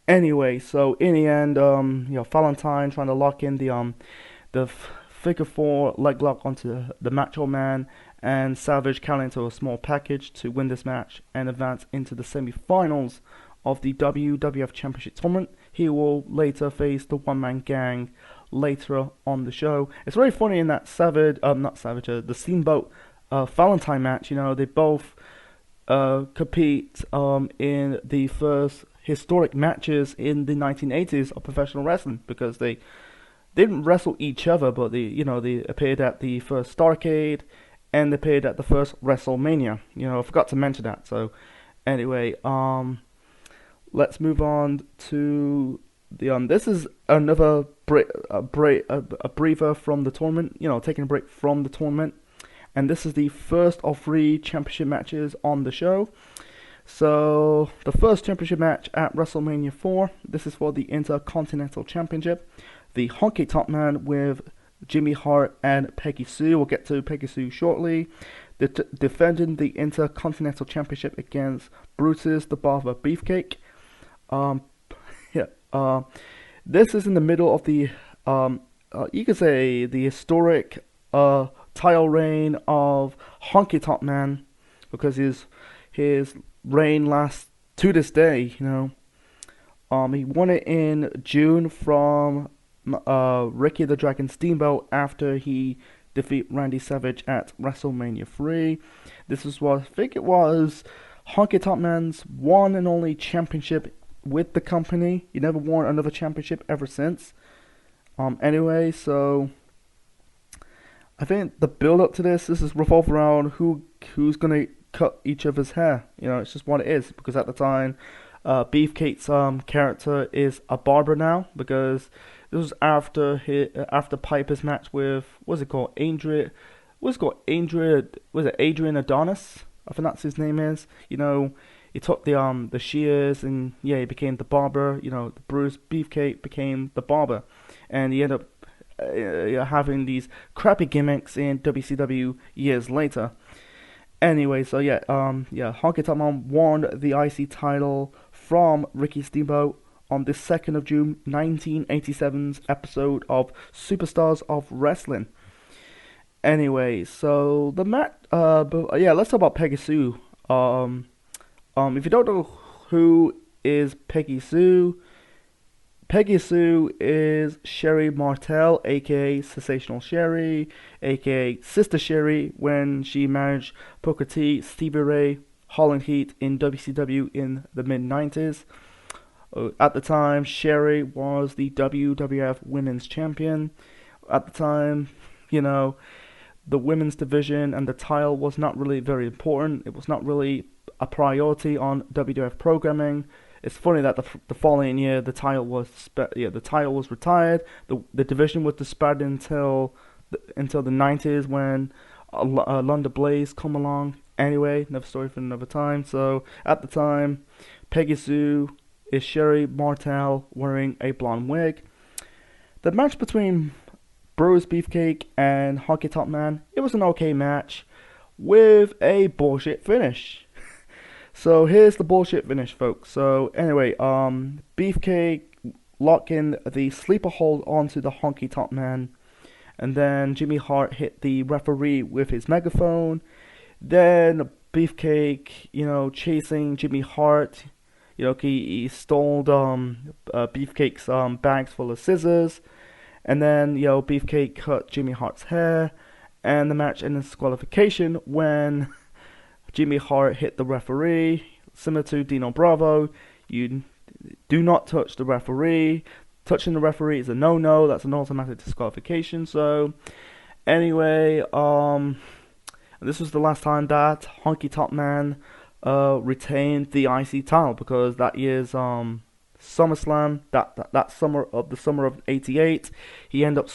Anyway, so in the end, Valentine trying to lock in the figure four leg lock onto the Macho Man, and Savage counting into a small package to win this match and advance into the semi-finals of the WWF Championship Tournament. He will later face the One Man Gang later on the show. It's very funny in that the Steamboat Valentine match. They both compete in the first historic matches in the 1980s of professional wrestling, because they didn't wrestle each other, but they appeared at the first Starrcade and they appeared at the first WrestleMania. I forgot to mention that. So anyway, let's move on to the this is another breather from the tournament. Taking a break from the tournament, and this is the first of 3 championship matches on the show. So the first championship match at WrestleMania 4. This is for the Intercontinental Championship. The Honky Tonk Man with Jimmy Hart and Peggy Sue. We'll get to Peggy Sue shortly. Defending the Intercontinental Championship against Brutus the Barber Beefcake. This is in the middle of the you could say the historic title reign of Honky Tonk Man, because his reign lasts to this day. He won it in June from Ricky the Dragon Steamboat after he defeated Randy Savage at WrestleMania 3. This is what I think it was Honky Tonk Man's one and only championship with the company. He never won another championship ever since. Anyway, so I think the build up to this is revolved around who's gonna cut each other's hair. It's just what it is, because at the time, Beefcake's character is a barber now, because this was after Piper's match with Adrian Adonis? I think that's his name is. He took the shears and he became the barber. The Bruce Beefcake became the barber, and he ended up having these crappy gimmicks in WCW years later. Anyway, so Honky Tonk Man won the IC title from Ricky Steamboat on the 2nd of June 1987's episode of Superstars of Wrestling. Anyway, so the match, let's talk about Peggy Sue. If you don't know who is Peggy Sue is Sherry Martel, aka Sensational Sherry, aka Sister Sherry, when she managed Booker T, Stevie Ray, Holland Heat in WCW in the mid-90s. At the time, Sherry was the WWF Women's Champion. At the time, the women's division and the title was not really very important. It was not really a priority on WWF programming. It's funny that the following year the title was retired. The division was disbanded until the 90s when London Blaze come along. Anyway, another story for another time. So at the time, Peggy Sue is Sherry Martel wearing a blonde wig. The match between Bruce Beefcake and Honky Tonk Man, it was an okay match with a bullshit finish. So here's the bullshit finish, folks. So anyway, Beefcake locking the sleeper hold onto the Honky Tonk Man, and then Jimmy Hart hit the referee with his megaphone. Then Beefcake, chasing Jimmy Hart. He stole Beefcake's bags full of scissors. And then, Beefcake cut Jimmy Hart's hair, and the match ended in disqualification when Jimmy Hart hit the referee, similar to Dino Bravo. You do not touch the referee. Touching the referee is a no-no. That's an automatic disqualification. So, anyway, this was the last time that Honky Tonk Man retained the IC title, because that year's SummerSlam, that summer of '88, he ended up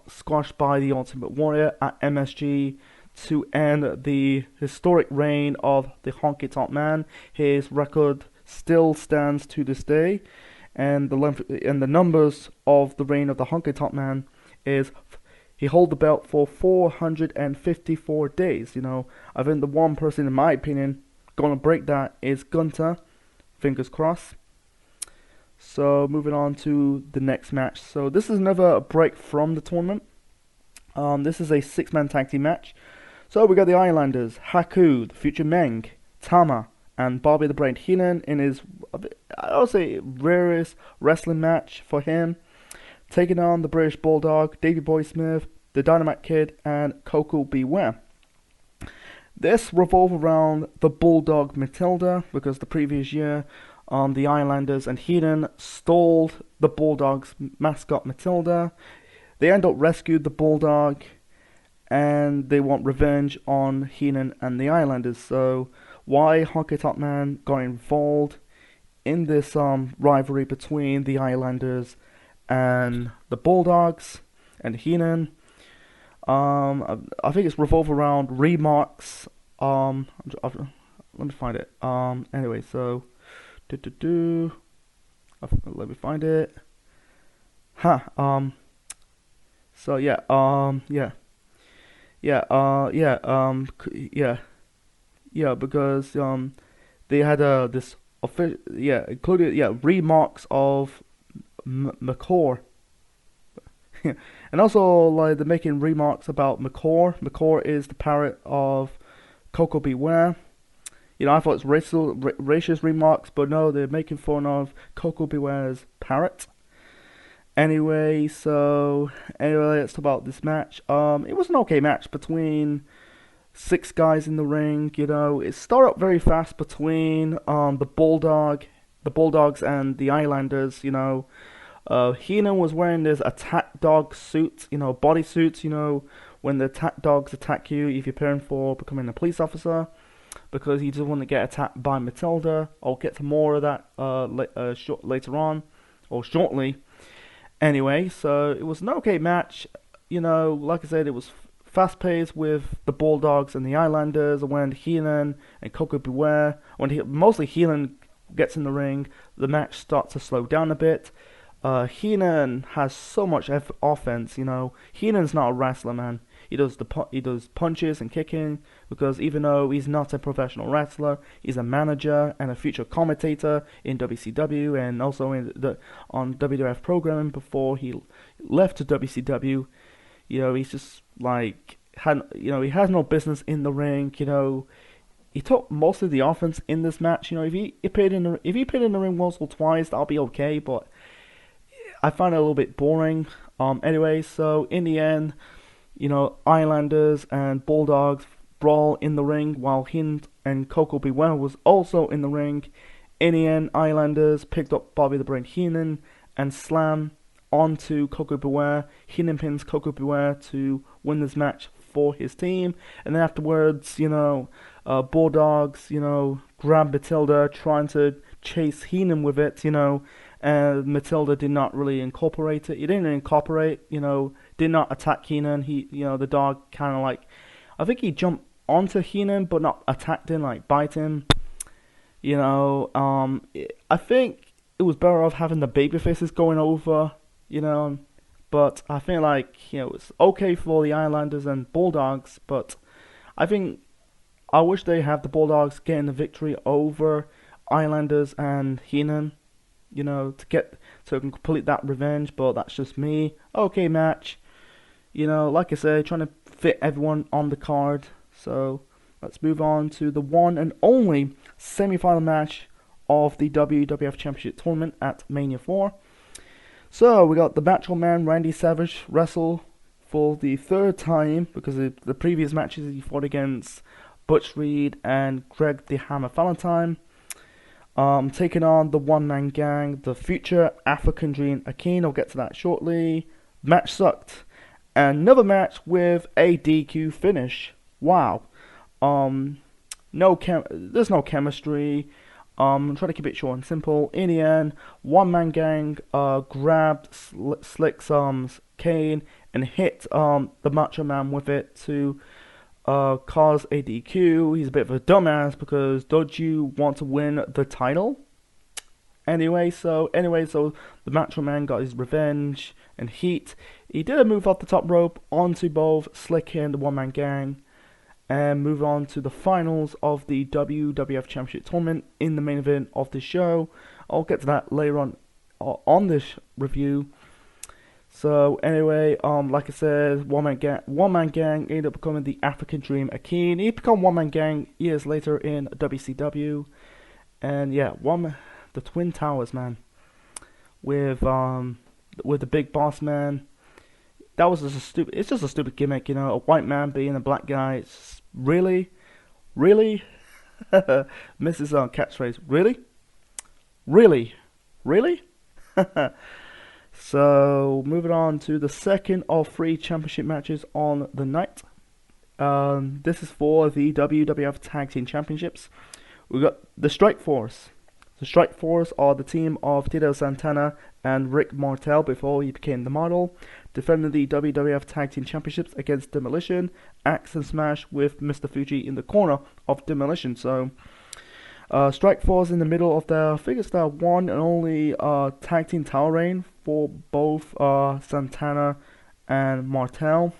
squashed by the Ultimate Warrior at MSG to end the historic reign of the Honky Tonk Man. His record still stands to this day, and the numbers of the reign of the Honky Tonk Man is he held the belt for 454 days. I think the one person, in my opinion, gonna break that is Gunther. Fingers crossed. So moving on to the next match. So this is another break from the tournament. This is a 6-man tag team match. So we got the Islanders, Haku, the Future Meng, Tama, and Bobby the Brain Heenan in his, I would say, rarest wrestling match for him, taking on the British Bulldog, Davey Boy Smith, the Dynamite Kid, and Coco Beware. This revolved around the Bulldog Matilda, because the previous year, the Islanders and Heenan stole the Bulldog's mascot Matilda. They end up rescued the Bulldog, and they want revenge on Heenan and the Islanders. So why Honky Tonk Man got involved in this rivalry between the Islanders and the Bulldogs and Heenan? I think it's revolved around remarks. Let me find it. Anyway, so let me find it. So because they had this included remarks of McCore. And also, like, they're making remarks about McCore. McCore is the parrot of Coco Beware. I thought it's racist remarks, but no, they're making fun of Coco Beware's parrot. Anyway, let's talk about this match. It was an okay match between 6 guys in the ring. It started up very fast between the Bulldogs and the Islanders. Heenan was wearing this attack dog suit, body suits, when the attack dogs attack you if you're preparing for becoming a police officer, because he doesn't want to get attacked by Matilda. I'll get to more of that later on, or shortly. Anyway, so it was an okay match. Like I said, it was fast-paced with the Bulldogs and the Islanders. When Heenan and Coco Beware, mostly Heenan gets in the ring, the match starts to slow down a bit. Heenan has so much offense. Heenan's not a wrestler, man. He does punches and kicking because even though he's not a professional wrestler, he's a manager and a future commentator in WCW and also on WWF programming before he left to WCW. He's just like he has no business in the ring. He took most of the offense in this match. If he appeared in the ring once or twice, that'll be okay. But I find it a little bit boring. Anyway, so in the end, Islanders and Bulldogs brawl in the ring while Hint and Coco Beware was also in the ring. In the end, Islanders picked up Bobby the Brain Heenan and slam onto Coco Beware. Heenan pins Coco Beware to win this match for his team. And then afterwards, Bulldogs, grab Matilda, trying to chase Heenan with it, and Matilda did not really incorporate it. He didn't incorporate, did not attack Heenan. The dog kind of I think he jumped onto Heenan, but not attacked him, bite him. I think it was better off having the baby faces going over, but I feel it's okay for the Islanders and Bulldogs, but I wish they have the Bulldogs getting the victory over Islanders and Heenan, to complete that revenge, but that's just me. Okay, match. Like I said, trying to fit everyone on the card. So let's move on to the one and only semi-final match of the WWF Championship Tournament at Mania 4. So we got the Macho Man Randy Savage wrestle for the third time because of the previous matches he fought against Butch Reed and Greg the Hammer Valentine. Taking on the one-man gang, the future African Dream Akeem. I'll get to that shortly. Match sucked. Another match with a DQ finish. Wow. There's no chemistry. Try to keep it short and simple. In the end, one-man gang grabbed Slick's cane and hit the Macho Man with it to cause a DQ. He's a bit of a dumbass because don't you want to win the title? Anyway, so the Macho Man got his revenge and heat. He did a move off the top rope onto both Slick and the one-man gang and move on to the finals of the WWF Championship Tournament in the main event of the show. I'll get to that later on this review. So anyway, like I said, one-man gang ended up becoming the African Dream Akeem. He became one-man gang years later in WCW, and yeah, the Twin Towers, man, with the Big Boss Man. That was just it's just a stupid gimmick, a white man being a black guy. It's just, really, Mrs. Catchphrase, really. So, moving on to the second of 3 championship matches on the night. This is for the WWF Tag Team Championships. We got the Strike Force. The Strike Force are the team of Tito Santana and Rick Martel before he became the Model, defending the WWF Tag Team Championships against Demolition, Axe and Smash with Mr. Fuji in the corner of Demolition. So, Strike Force in the middle of their figure one and only tag team title reign for both Santana and Martel.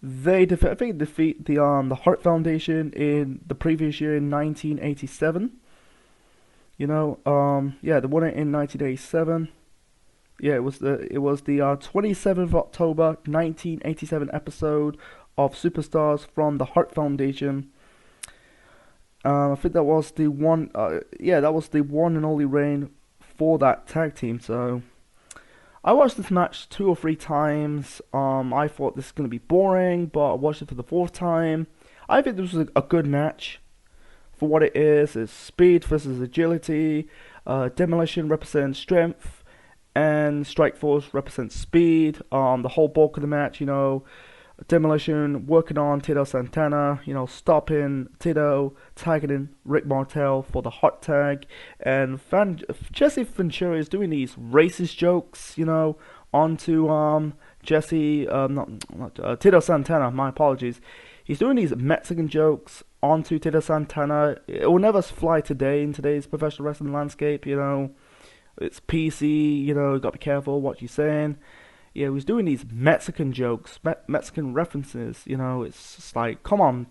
They defeat the Hart Foundation in the previous year in 1987. They won it in 1987. Yeah, it was the 27th of October 1987 episode of Superstars from the Hart Foundation. I think that was the one. That was the one and only reign for that tag team. So I watched this match 2 or 3 times. I thought this was gonna be boring, but I watched it for the 4th time. I think this was a good match for what it is. It's speed versus agility. Demolition represents strength, and Strike Force represents speed. The whole bulk of the match, Demolition working on Tito Santana, stopping Tito, tagging Rick Martel for the hot tag, and Jesse Ventura is doing these racist jokes, onto Tito Santana. My apologies. He's doing these Mexican jokes onto Tito Santana. It will never fly today in today's professional wrestling landscape, It's PC, you know, you gotta be careful what you're saying. Yeah, he was doing these Mexican jokes, Mexican references. You know, it's just like, come on.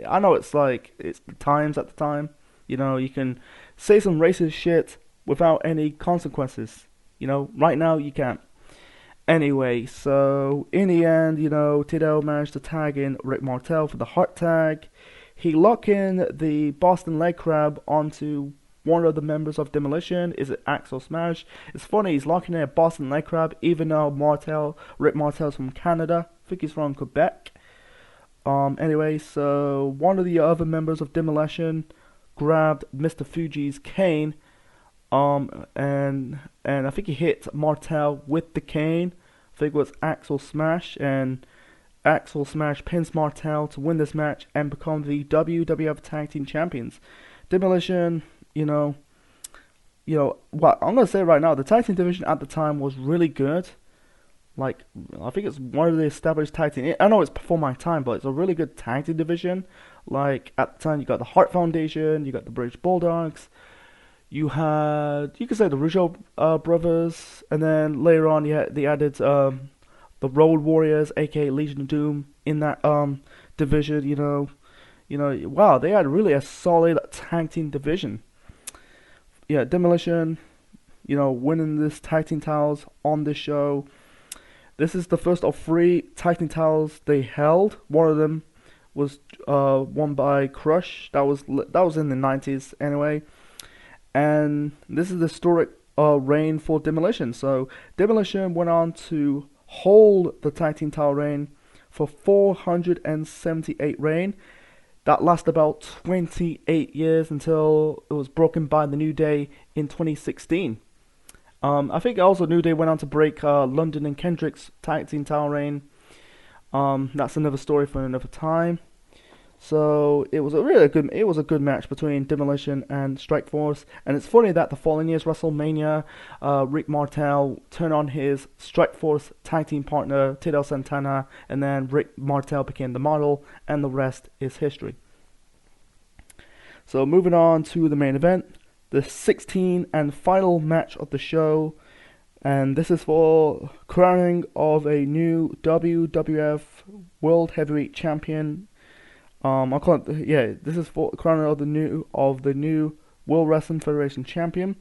I know it's like it's the times at the time. You know, you can say some racist shit without any consequences. You know, right now you can't. Anyway, so in the end, you know, Tidal managed to tag in Rick Martel for the heart tag. He locked in the Boston leg crab onto one of the members of Demolition. Is it Axel Smash? It's funny, he's locking in a Boston leg crab, even though Rick Martel's from Canada. I think he's from Quebec. Anyway, so one of the other members of Demolition grabbed Mr. Fuji's cane, and I think he hit Martel with the cane. I think it was Axel Smash, and Axel Smash pins Martel to win this match and become the WWF Tag Team Champions. Demolition, what I'm gonna say right now, the tag team division at the time was really good. Like, I think it's one of the established tag team. I know it's before my time, but it's a really good tag team division. Like, at the time, you got the Hart Foundation, you got the British Bulldogs, you could say the Rougeau brothers, and then later on, they added the Road Warriors, aka Legion of Doom, in that division. Wow, they had really a solid tag team division. Yeah, Demolition, winning this tag team titles on this show. This is the first of 3 tag team titles they held. One of them was won by Crush. That was in the 90s anyway. And this is the historic reign for Demolition. So Demolition went on to hold the tag team title reign for 478 reign. That lasted about 28 years until it was broken by the New Day in 2016. I think also New Day went on to break London and Kendrick's tag team title reign. That's another story for another time. So it was a good match between Demolition and Strikeforce, and it's funny that the following year's WrestleMania, Rick Martel turned on his Strikeforce tag team partner Tidal Santana, and then Rick Martel became the model, and the rest is history. So moving on to the main event, the 16th and final match of the show, and this is for crowning of a new WWF World Heavyweight Champion. This is for crowning of the new World Wrestling Federation Champion.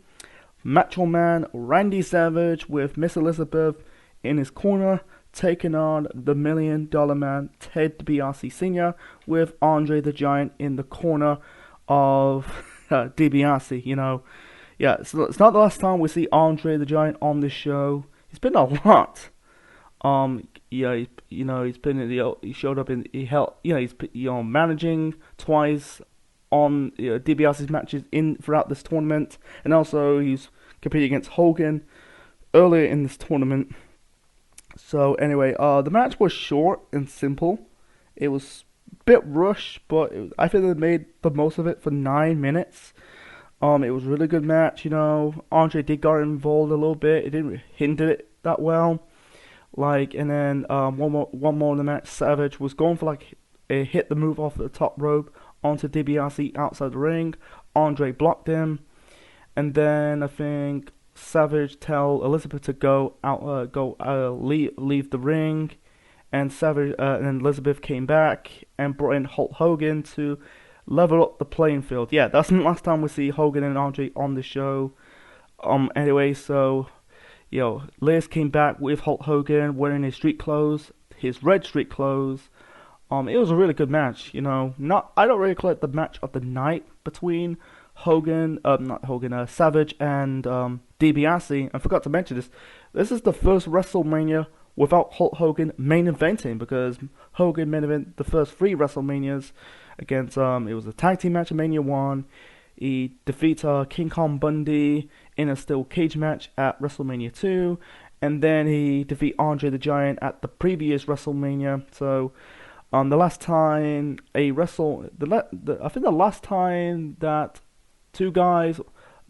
Macho Man Randy Savage with Miss Elizabeth in his corner, taking on the $1 Million Man Ted DiBiase Sr. with Andre the Giant in the corner of DiBiase. So it's not the last time we see Andre the Giant on this show. He's been a lot. He's been he showed up in he's managing twice on DiBiase's matches throughout this tournament, and also he's competing against Hogan earlier in this tournament. So anyway, the match was short and simple. It was a bit rushed, but I think they made the most of it for 9 minutes. It was a really good match. Andre did get involved a little bit. It didn't hinder it that well. And then one more in the match, Savage was going for a hit the move off the top rope onto DiBiase outside the ring. Andre blocked him, and then I think Savage tell Elizabeth to leave the ring, and and Elizabeth came back and brought in Hulk Hogan to level up the playing field. Yeah, that's the last time we see Hogan and Andre on the show. Anyway, so Liz came back with Hulk Hogan wearing his red street clothes. It was a really good match. I don't really call it the match of the night between Savage and DiBiase. I forgot to mention this. This is the first WrestleMania without Hulk Hogan main eventing, because Hogan main event the first 3 WrestleManias against it was a tag team match at Mania 1. He defeats King Kong Bundy in a steel cage match at WrestleMania 2, and then he defeats Andre the Giant at the previous WrestleMania. So, the last time I think the last time that 2 guys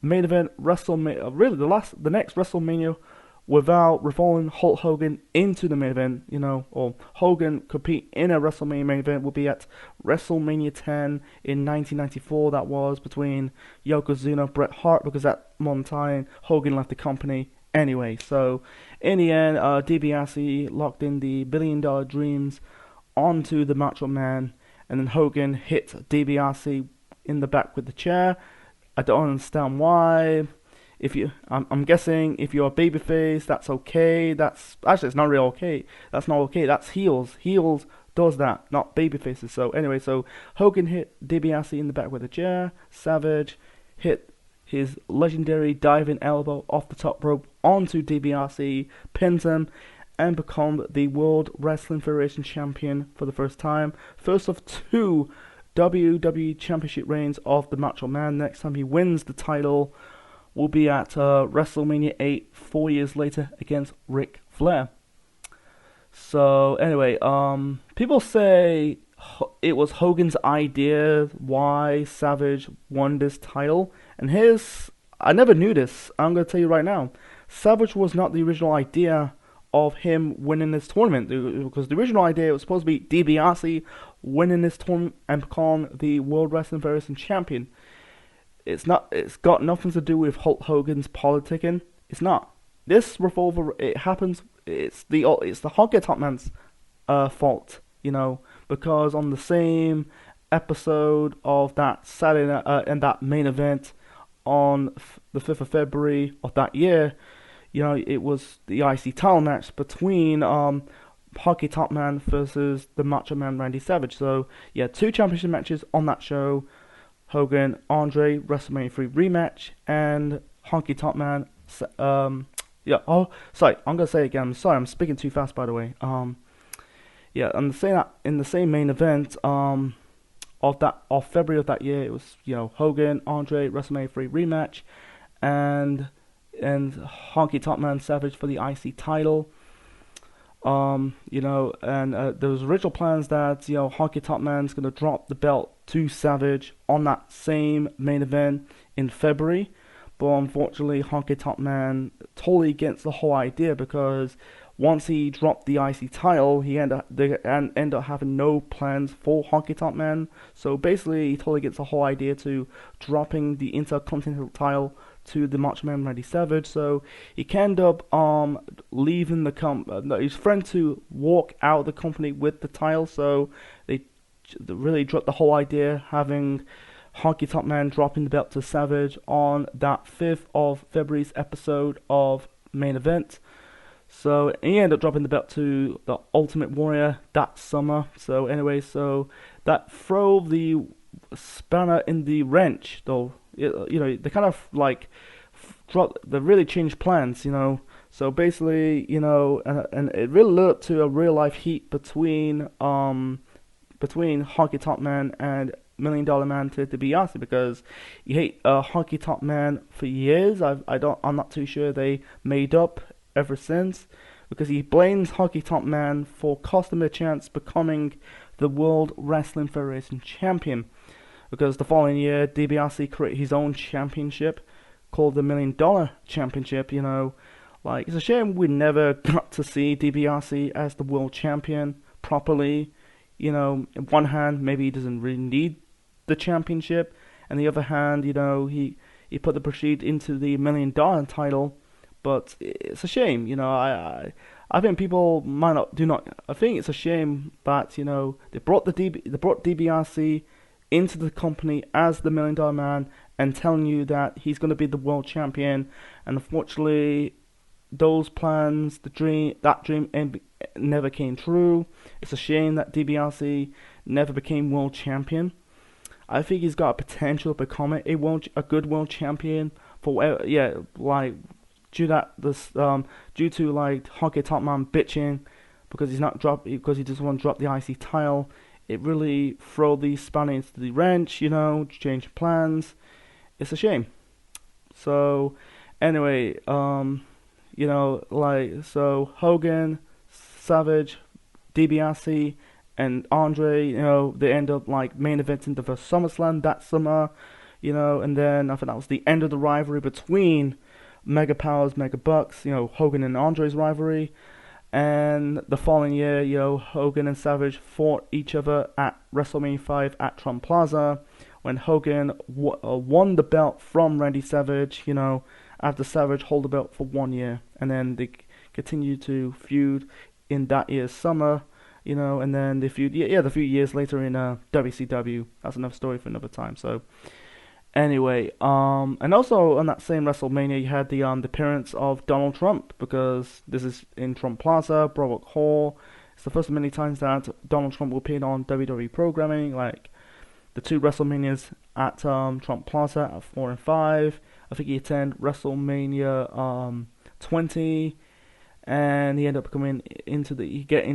main event WrestleMania, really the next WrestleMania without revolving Hulk Hogan into the main event, or Hogan compete in a WrestleMania main event, will be at WrestleMania 10 in 1994. That was between Yokozuna and Bret Hart, because at one time Hogan left the company anyway. So in the end, DiBiase locked in the $1 billion dreams onto the Macho Man, and then Hogan hit DiBiase in the back with the chair. I don't understand why. I'm guessing if you're a babyface, that's okay. That's actually, it's not really okay. That's not okay. That's heels. Heels does that, not babyfaces. So anyway, so Hogan hit DiBiase in the back with a chair. Savage hit his legendary diving elbow off the top rope onto DiBiase, pins him, and become the World Wrestling Federation champion for the first time. First of two WWE Championship reigns of the Macho Man. Next time he wins the title will be at WrestleMania 8, 4 years later, against Ric Flair. So anyway, people say it was Hogan's idea why Savage won this title, and I never knew this. I'm gonna tell you right now, Savage was not the original idea of him winning this tournament, because the original idea was supposed to be DiBiase winning this tournament and become the World Wrestling Federation champion. It's not. It's got nothing to do with Hulk Hogan's politicking. It's not. This revolver. It happens. It's the Honky Tonk Man's fault. Because on the same episode of that Saturday and that main event on the 5th of February of that year, it was the IC title match between Honky Tonk Man versus the Macho Man Randy Savage. So yeah, 2 championship matches on that show. Hogan, Andre, WrestleMania 3 rematch, and Honky Tonk Man. Sorry, I'm gonna say it again. I'm sorry, I'm speaking too fast, by the way. And in the same main event, of February of that year, it was Hogan, Andre, WrestleMania 3 rematch, and Honky Tonk Man Savage for the IC title. And there was original plans that Honky Tonk Man's gonna drop the belt to Savage on that same main event in February, but unfortunately Honky Tonk Man totally against the whole idea, because once he dropped the IC title, he ended up having no plans for Honky Tonk Man. So basically, he totally gets the whole idea to dropping the Intercontinental title to the Macho Man Randy Savage. So he can end up leaving his friend to walk out of the company with the title. So they really dropped the whole idea, having Honky Tonk Man dropping the belt to Savage on that 5th of February's episode of Main Event. So he ended up dropping the belt to the Ultimate Warrior that summer. So anyway, so that throw the spanner in the wrench, though. They kind of like they really changed plans, So basically, and it really led up to a real life heat between Honky Tonk Man and $1 Million Man to DiBiase, because he hate Honky Tonk Man for years. I'm not too sure they made up ever since, because he blames Honky Tonk Man for costing him a chance becoming the World Wrestling Federation champion. Because the following year, DiBiase created his own championship called the $1 Million Championship. It's a shame we never got to see DiBiase as the world champion properly. On one hand, maybe he doesn't really need the championship, and the other hand, he put the Prestige into the $1 Million title. But it's a shame, I think people might not do not. I think it's a shame that they brought DiBiase into the company as the $1 Million Man and telling you that he's going to be the world champion, and unfortunately, those plans, that dream never came true. It's a shame that DiBiase never became world champion. I think he's got potential to become a good world champion for whatever, due to Honky Tonk Man bitching because he doesn't want to drop the IC title. It really throw the spanner into the wrench, change plans. It's a shame. So anyway, so Hogan, Savage, DiBiase, and Andre, they end up main eventing the first SummerSlam that summer, and then I think that was the end of the rivalry between Mega Powers, Mega Bucks, Hogan and Andre's rivalry. And the following year, Hogan and Savage fought each other at WrestleMania 5 at Trump Plaza when Hogan won the belt from Randy Savage, after Savage held the belt for 1 year. And then they continued to feud in that year's summer, and then they feud, the few years later in WCW. That's another story for another time. So, anyway, and also on that same WrestleMania, you had the appearance of Donald Trump, because this is in Trump Plaza, Broderick Hall. It's the first of many times that Donald Trump will appear on WWE programming, like the two WrestleManias at Trump Plaza at 4 and 5. I think he attended WrestleMania 20, and he ended up getting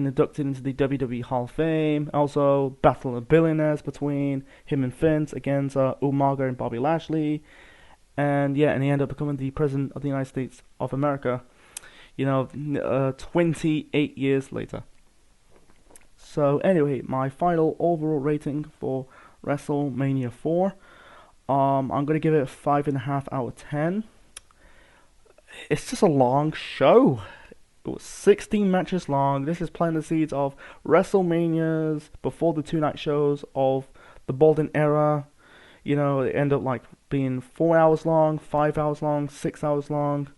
inducted into the WWE Hall of Fame. Also, Battle of the Billionaires between him and Vince against Umaga and Bobby Lashley. And he ended up becoming the President of the United States of America, 28 years later. So anyway, my final overall rating for WrestleMania 4, I'm going to give it a 5.5 out of 10. It's just a long show. It was 16 matches long. This is planting the seeds of WrestleManias before the 2-night shows of the Golden Era. It ended up being 4 hours long, 5 hours long, 6 hours long.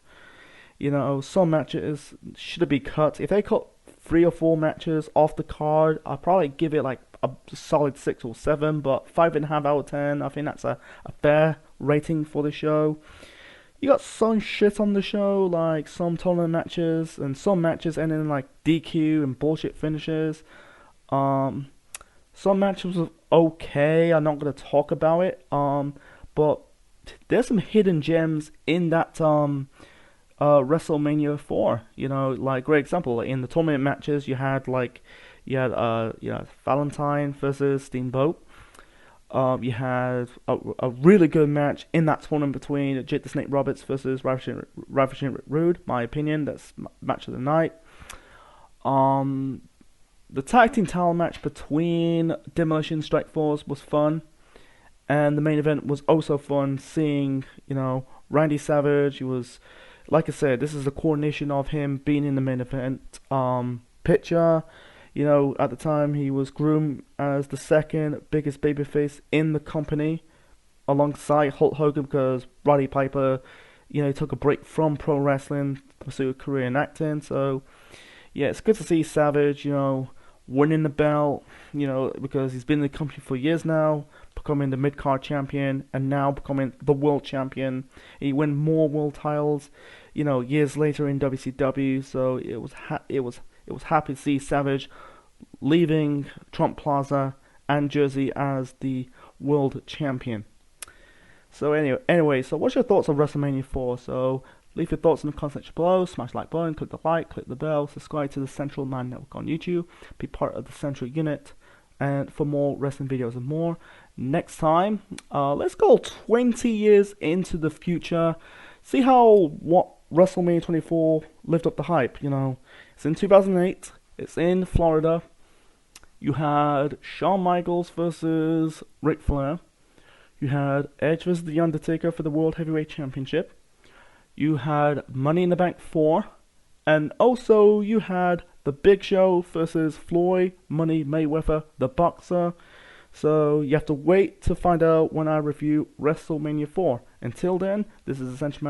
Some matches should have been cut. If they cut 3 or 4 matches off the card, I'd probably give it a solid 6 or 7, but 5.5 out of 10, I think that's a fair rating for the show. You got some shit on the show, like some tournament matches, and some matches ending in DQ and bullshit finishes. Some matches was okay. I'm not gonna talk about it. But there's some hidden gems in that WrestleMania 4. Great example. In the tournament matches, you had Valentine versus Steamboat. You had a really good match in that tournament between Jake the Snake Roberts versus Ravishing Rick Rude. My opinion, that's match of the night. The tag team title match between Demolition Strike Force was fun, and the main event was also fun. Seeing Randy Savage, he was, like I said, this is the coordination of him being in the main event picture. At the time, he was groomed as the second biggest babyface in the company, alongside Hulk Hogan, because Roddy Piper, took a break from pro wrestling to pursue a career in acting. So, it's good to see Savage, winning the belt, because he's been in the company for years now, becoming the mid-card champion, and now becoming the world champion. He won more world titles, years later in WCW. So it was happy to see Savage leaving Trump Plaza and Jersey as the world champion. So anyway, so what's your thoughts on WrestleMania 4? So leave your thoughts in the comment section below. Smash the like button, click the bell, subscribe to the Central Man Network on YouTube, be part of the Central Unit, and for more wrestling videos and more. Next time, let's go 20 years into the future, see what WrestleMania 24 lived up the hype. It's in 2008. It's in Florida. You had Shawn Michaels versus Ric Flair. You had Edge versus The Undertaker for the World Heavyweight Championship. You had Money in the Bank 4. And also you had The Big Show versus Floyd Money Mayweather, the boxer. So you have to wait to find out when I review WrestleMania 4. Until then, this is Essential Man.